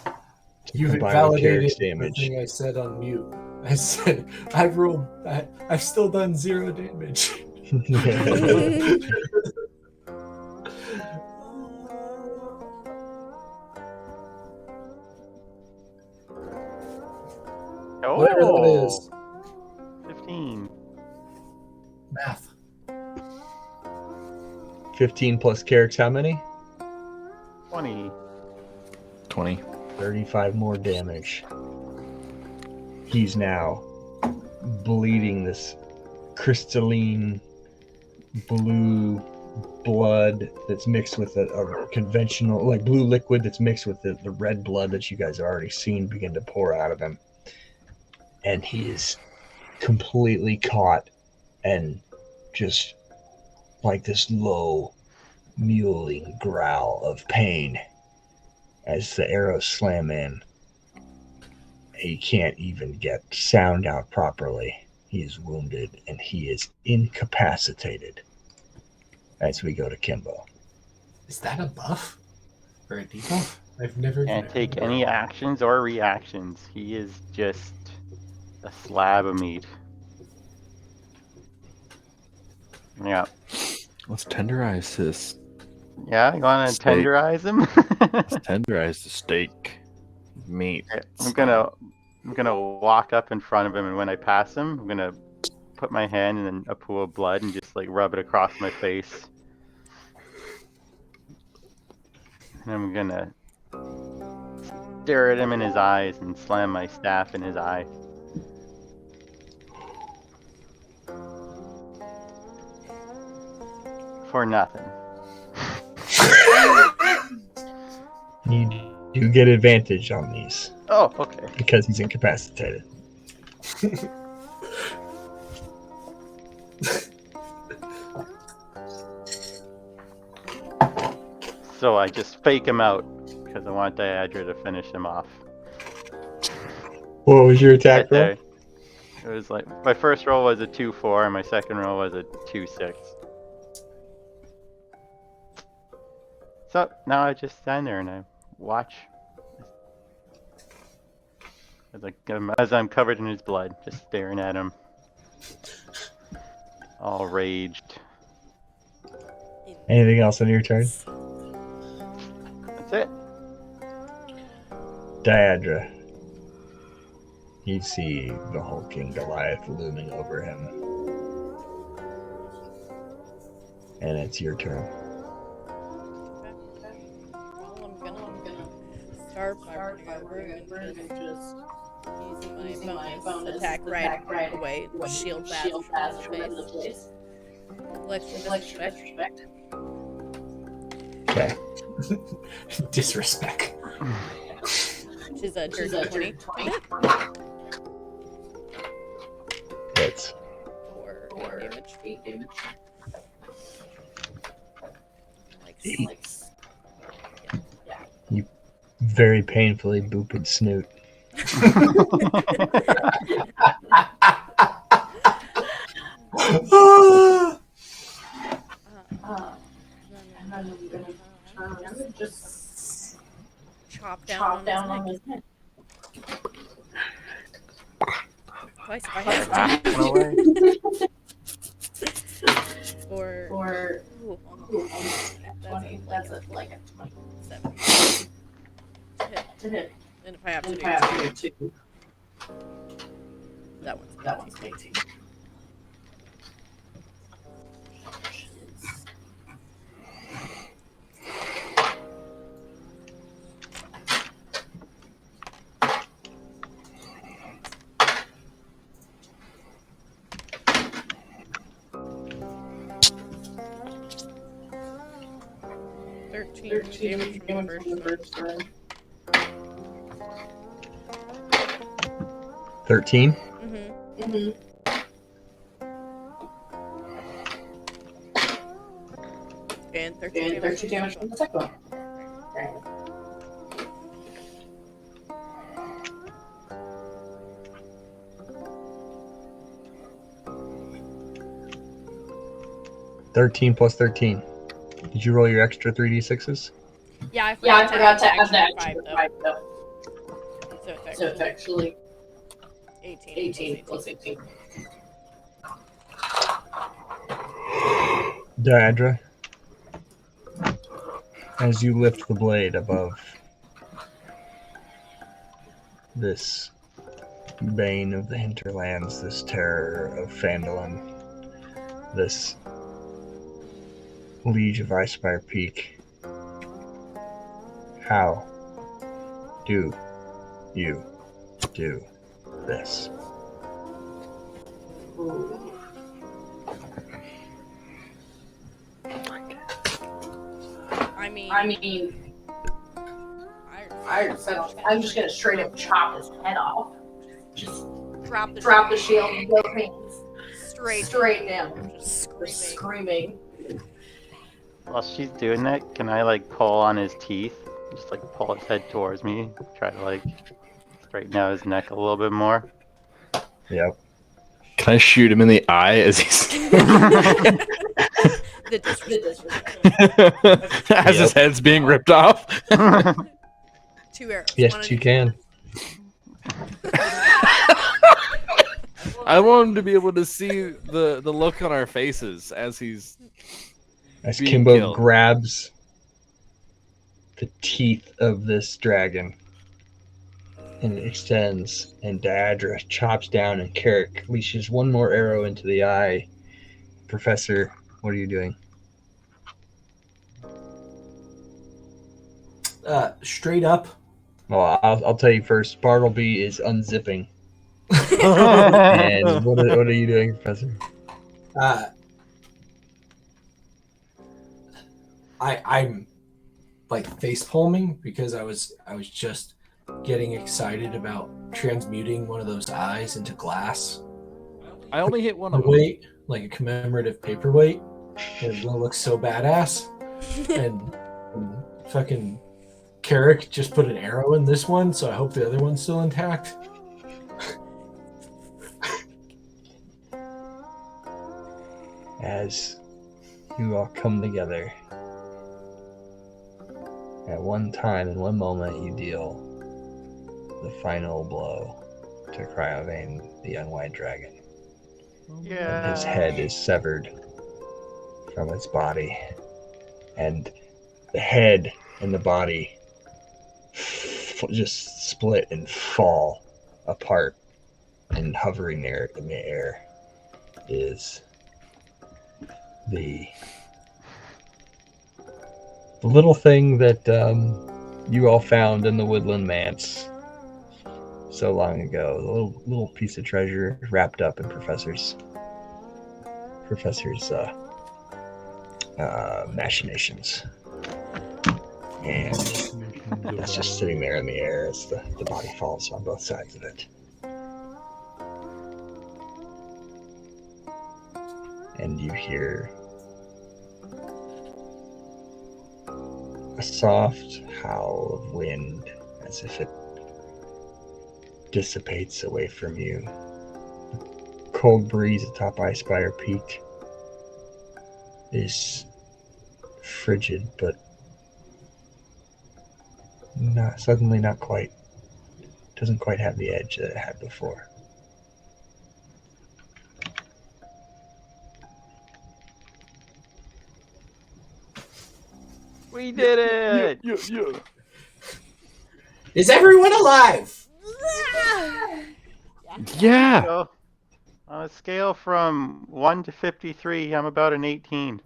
To
You've
combine with
invalidated
Carrick's
the
damage.
thing I said on mute. I said I've still done 0 damage. Whatever that is.
15.
Math.
15 plus Carrick's how many?
20.
20.
35 more damage. He's now bleeding this crystalline blue blood that's mixed with a conventional, like blue liquid that's mixed with the red blood that you guys have already seen begin to pour out of him. And he is completely caught and just like this low, mewling growl of pain as the arrows slam in. He can't even get sound out properly. He is wounded and he is incapacitated. As we go to Kimbo.
Is that a buff? Or a debuff? I've never
Can't take any actions or reactions. He is just a slab of meat. Yeah.
Let's tenderize this.
Yeah, you want to
Steak.
tenderize him?
Let's tenderize the steak. Meat.
I'm gonna walk up in front of him, and when I pass him, I'm gonna put my hand in a pool of blood and just like rub it across my face. And I'm gonna stare at him in his eyes and slam my staff in his eye. For nothing.
You do get advantage on these
Oh, okay.
because he's incapacitated.
So I just fake him out because I want Diadra to finish him off.
What was your attack roll?
Right there. It was like my first roll was a 2-4 and my second roll was a 2-6. So now I just stand there and I watch as I'm covered in his blood, just staring at him, all raged.
Anything else on your turn?
That's it.
Diadra. You see the hulking Goliath looming over him. And it's your turn.
Well, I'm gonna start by running over and just using my bonus attack right away. Shield bash from his face. Disrespect.
Okay.
Disrespect.
Which is a dirty 20.
Hits.
Or 8 damage. Like
You very painfully boop its snoot.
and then I'm gonna turn around and just chop down on his head. Twice if I hit.
Away.
Or ooh, almost. That's like a 27 to hit. And if I have to do two, that one's 18. Damage from the first turn.
13?
Mm-hmm. And 13 damage from the second one. Right.
13 plus 13. Did you roll your extra 3d6s?
Yeah, I forgot to add the extra 5 though. So it's actually 18 plus 18.
Diadra, as you lift the blade above this bane of the hinterlands, this terror of Phandalin, this liege of Icespire Peak, how do you do this?
I mean,
I'm just gonna straight up chop his head off. Just
drop the
drop the shield in both hands.
straight
down.
just
Just
screaming.
screaming.
While she's doing that, can I like pull on his teeth? Just like pull his head towards me. Try to like straighten out his neck a little bit more.
Yep.
Can I shoot him in the eye as he's
The disrespect.
as his head's being ripped off?
2 arrows.
Yes,
one in
you
each
can.
I want him to be able to see the look on our faces as he's
As
being
Kimbo
killed.
grabs the teeth of this dragon and extends, and Diadra chops down, and Carrick leashes one more arrow into the eye. Professor, what are you doing?
Straight up.
Well, I'll tell you first. Bartleby is unzipping. And what are you doing, Professor?
I'm like face palming because I was just getting excited about transmuting one of those eyes into glass.
I only hit one of them.
Weight, like a commemorative paperweight. And it's gonna look so badass. and fucking Carrick just put an arrow in this one, so I hope the other one's still intact.
As you all come together, at one time, in one moment, you deal the final blow to Cryovane, the young white dragon.
Yeah.
And his head is severed from its body, and the head and the body just split and fall apart, and hovering there in the air is the little thing that you all found in the woodland manse so long ago. The little piece of treasure wrapped up in Professor's machinations. And it's just sitting there in the air as the body falls on both sides of it. And you hear a soft howl of wind as if it dissipates away from you. The cold breeze atop Icespire Peak is frigid, but not quite. Doesn't quite have the edge that it had before.
We did it!
Yeah.
Is everyone alive?
Yeah.
So, on a scale from 1 to 53, I'm about an 18.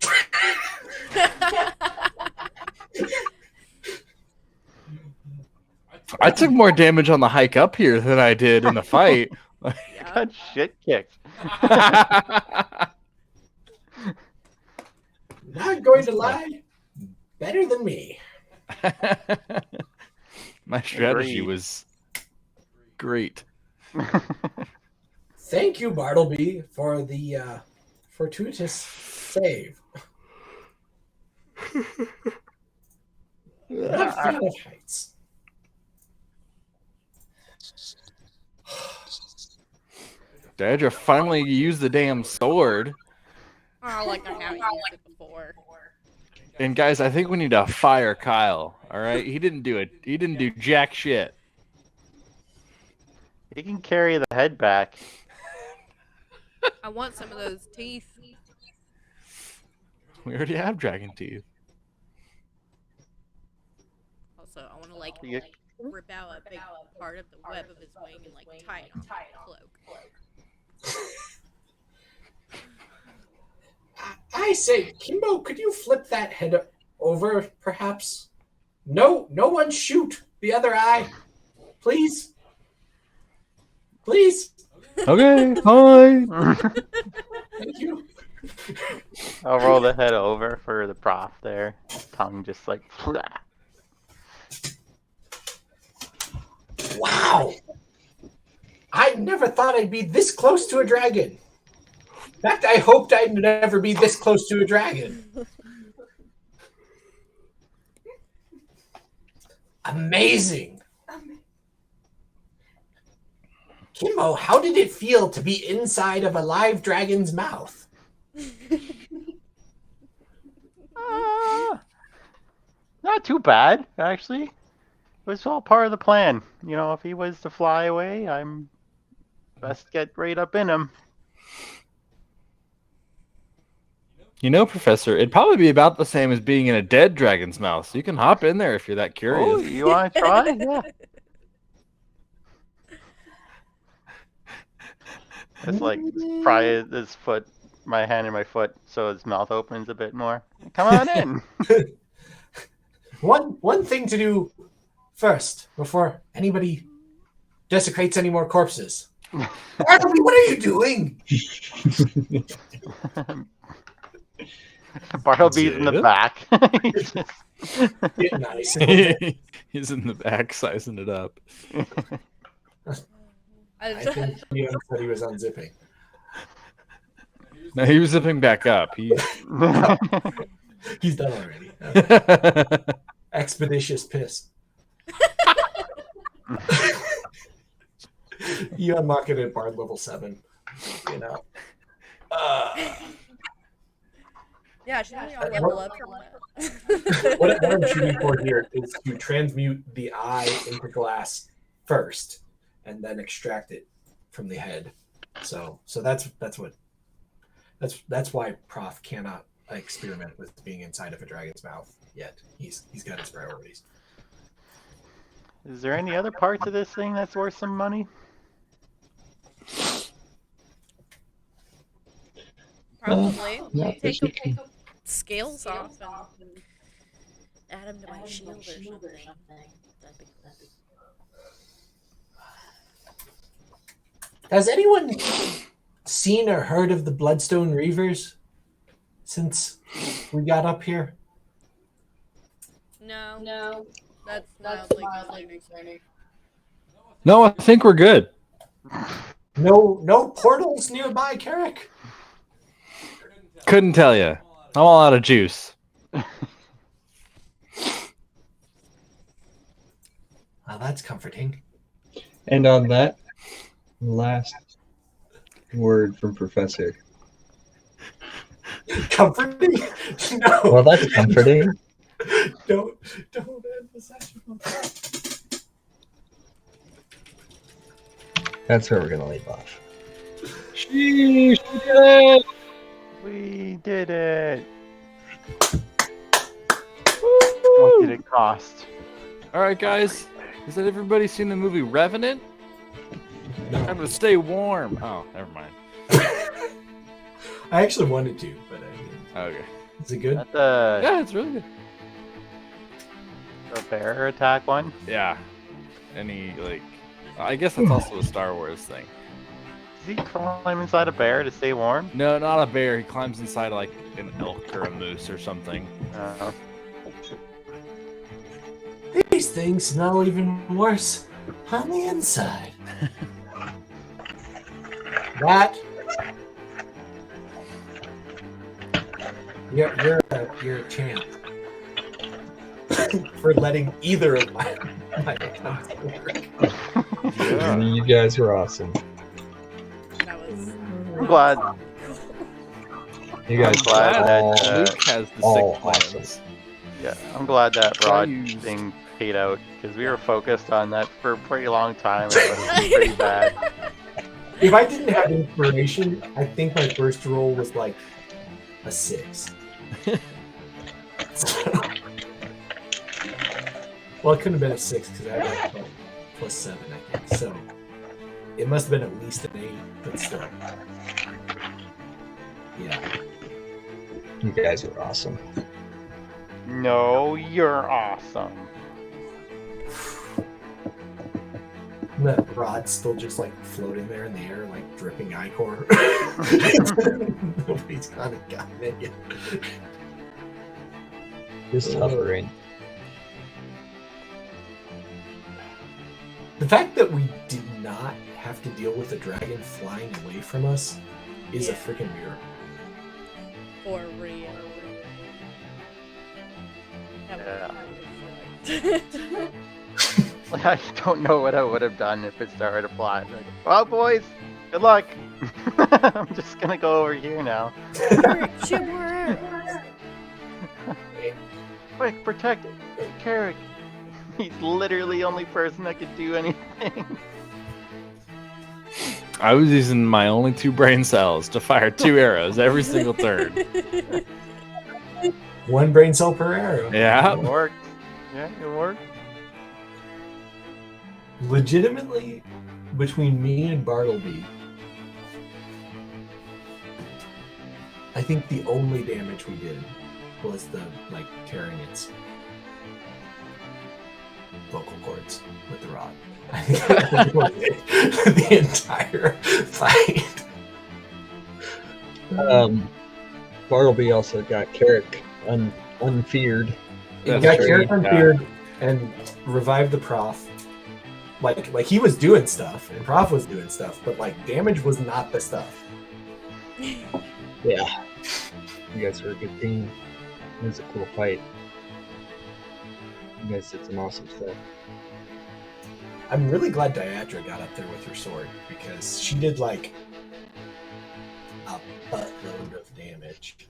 I took more damage on the hike up here than I did in the fight.
Got shit kicked.
Not going to lie. Better than me.
My strategy
Agreed.
was great.
Thank you, Bartleby, for the fortuitous save. Not a fan of heights.
Diadra finally used the damn sword.
Oh, like I haven't used it before.
And guys, I think we need to fire Kyle. All right, he didn't do it. He didn't do jack shit.
He can carry the head back.
I want some of those teeth.
We already have dragon teeth.
Also, I want to like
You-
rip out a big part of the web of his wing and like tie it on the cloak.
I say, Kimbo, could you flip that head over, perhaps? No one shoot the other eye. Please. Please.
Okay, fine.
Thank you.
I'll roll the head over for the prof there. Tongue just like.
Wow. I never thought I'd be this close to a dragon. In fact, I hoped I'd never be this close to a dragon. Amazing. Kimbo, how did it feel to be inside of a live dragon's mouth?
Not too bad, actually. It was all part of the plan. You know, if he was to fly away, I'm best get right up in him.
You know, Professor, it'd probably be about the same as being in a dead dragon's mouth. So you can hop in there if you're that
Oh,
curious.
you want to try? Yeah. It's like pry his foot, my hand in my foot, so his mouth opens a bit more. Come on in.
One thing to do first before anybody desecrates any more corpses. Bartleby, what are you doing?
Bartleby's in the
Yeah.
back. He's just-
Yeah, nice.
He's in the back sizing it up.
I think Leon said he was unzipping.
No, he was zipping back up. He...
He's done already. Expeditious piss. You unlock it at Bard level 7. You know.
Yeah, should we all level up from that?
What I'm shooting for here is to transmute the eye into glass first, and then extract it from the head. So that's why Prof cannot experiment with being inside of a dragon's mouth yet. He's got his priorities.
Is there any other parts of this thing that's worth some money?
Probably.
not
Take
this
the scales off and add them to my shield or something. That'd be cool.
Has anyone seen or heard of the Bloodstone Reavers since we got up here?
No. That's mildly concerning.
No, I think we're good.
No portals nearby, Carrick?
Couldn't tell you. I'm all out of juice.
Oh, that's comforting.
And on that last word from Professor.
Comforting? No.
Well, that's comforting.
Don't end the session on that.
That's where we're gonna leave off.
Sheesh, we did it!
We did it. What did it cost?
All right, guys. Has everybody seen the movie Revenant? Time to stay warm. Oh, never mind.
I actually wanted to, but I didn't.
Okay.
Is it good?
That's the
Yeah, it's really good.
bear attack one.
Yeah. Any like, I guess that's also a Star Wars thing.
Does he climb inside a bear to stay warm?
No, not a bear. He climbs inside like an elk or a moose or something.
These things smell even worse on the inside. That you're a champ for letting either of my accounts work.
Yeah.
You guys were awesome.
That was.
I'm glad.
You guys
I'm glad
are
that,
all,
Luke has the
all
sick plans.
awesome.
Yeah, I'm glad that Rod
Values.
thing paid out because we were focused on that for a pretty long time. And it was pretty bad.
If I didn't have inspiration, I think my first roll was like a 6. Well, it couldn't have been a 6 because I had like +7, I think. So it must have been at least an 8, but still. Yeah.
You guys are awesome.
No, you're awesome.
And that rod's still just like floating there in the air, like dripping ichor. Nobody's kind of gotten it yet.
It's hovering.
The fact that we did not have to deal with a dragon flying away from us is a
Yeah.
freaking miracle.
For real.
Yeah. I don't know what I would have done if it started to fly. Like, well, boys, good luck. I'm just gonna go over here now.
Shoot more arrows.
Quick, protect Carrick. He's literally the only person that could do anything.
I was using my only 2 brain cells to fire 2 arrows every single turn.
1 brain cell per arrow.
Yeah.
It worked. Yeah, it worked.
Legitimately, between me and Bartleby, I think the only damage we did was the like tearing its vocal cords with the rod. I think that was it. The entire fight.
Bartleby also got Carrick unfeared.
He
That's
got
true.
Carrick on
Yeah.
Beard and revived the prof. Like he was doing stuff and prof was doing stuff, but like damage was not the stuff.
Yeah. You guys were a good team. It was a cool fight. You guys did some awesome stuff.
I'm really glad Diadra got up there with her sword because she did like a buttload of damage.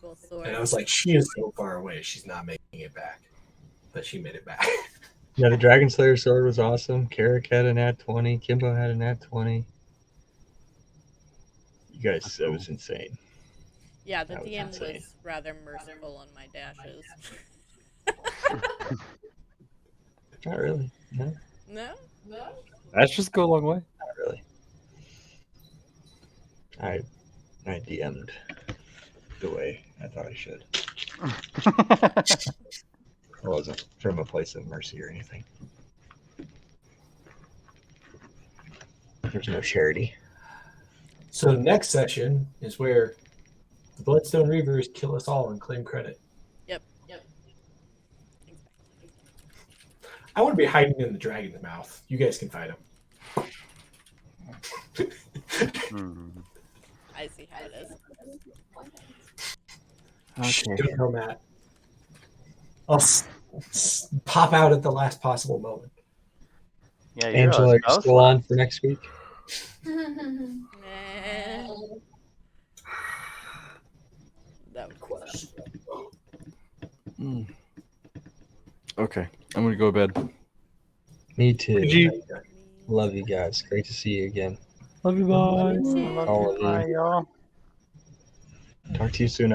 Cool sword.
And I was like, she is so far away, she's not making it back. But she made it back.
Yeah, the Dragon Slayer sword was awesome. Carrick had an at 20. Kimbo had an at 20. You guys, that was insane.
Yeah, the
That was
DM
insane.
was rather merciful on my dashes.
Not really. No,
No?
That's just go a long way.
not really. I DM'd the way I thought I should. It wasn't from a place of mercy or anything. There's no charity.
So the next session is where the Bloodstone Reavers kill us all and claim credit.
Yep.
I want to be hiding in the dragon's mouth. You guys can fight him.
I see how it is.
Don't tell Matt. I'll pop out at the last possible moment.
Yeah, you're
Angela,
a
are you still on for next week?
Nah. That would question.
Okay, I'm gonna go to bed.
Me too.
GG.
Love you guys. Great to see you again.
Love you, bye.
All of you.
Bye, y'all.
Talk to you soon.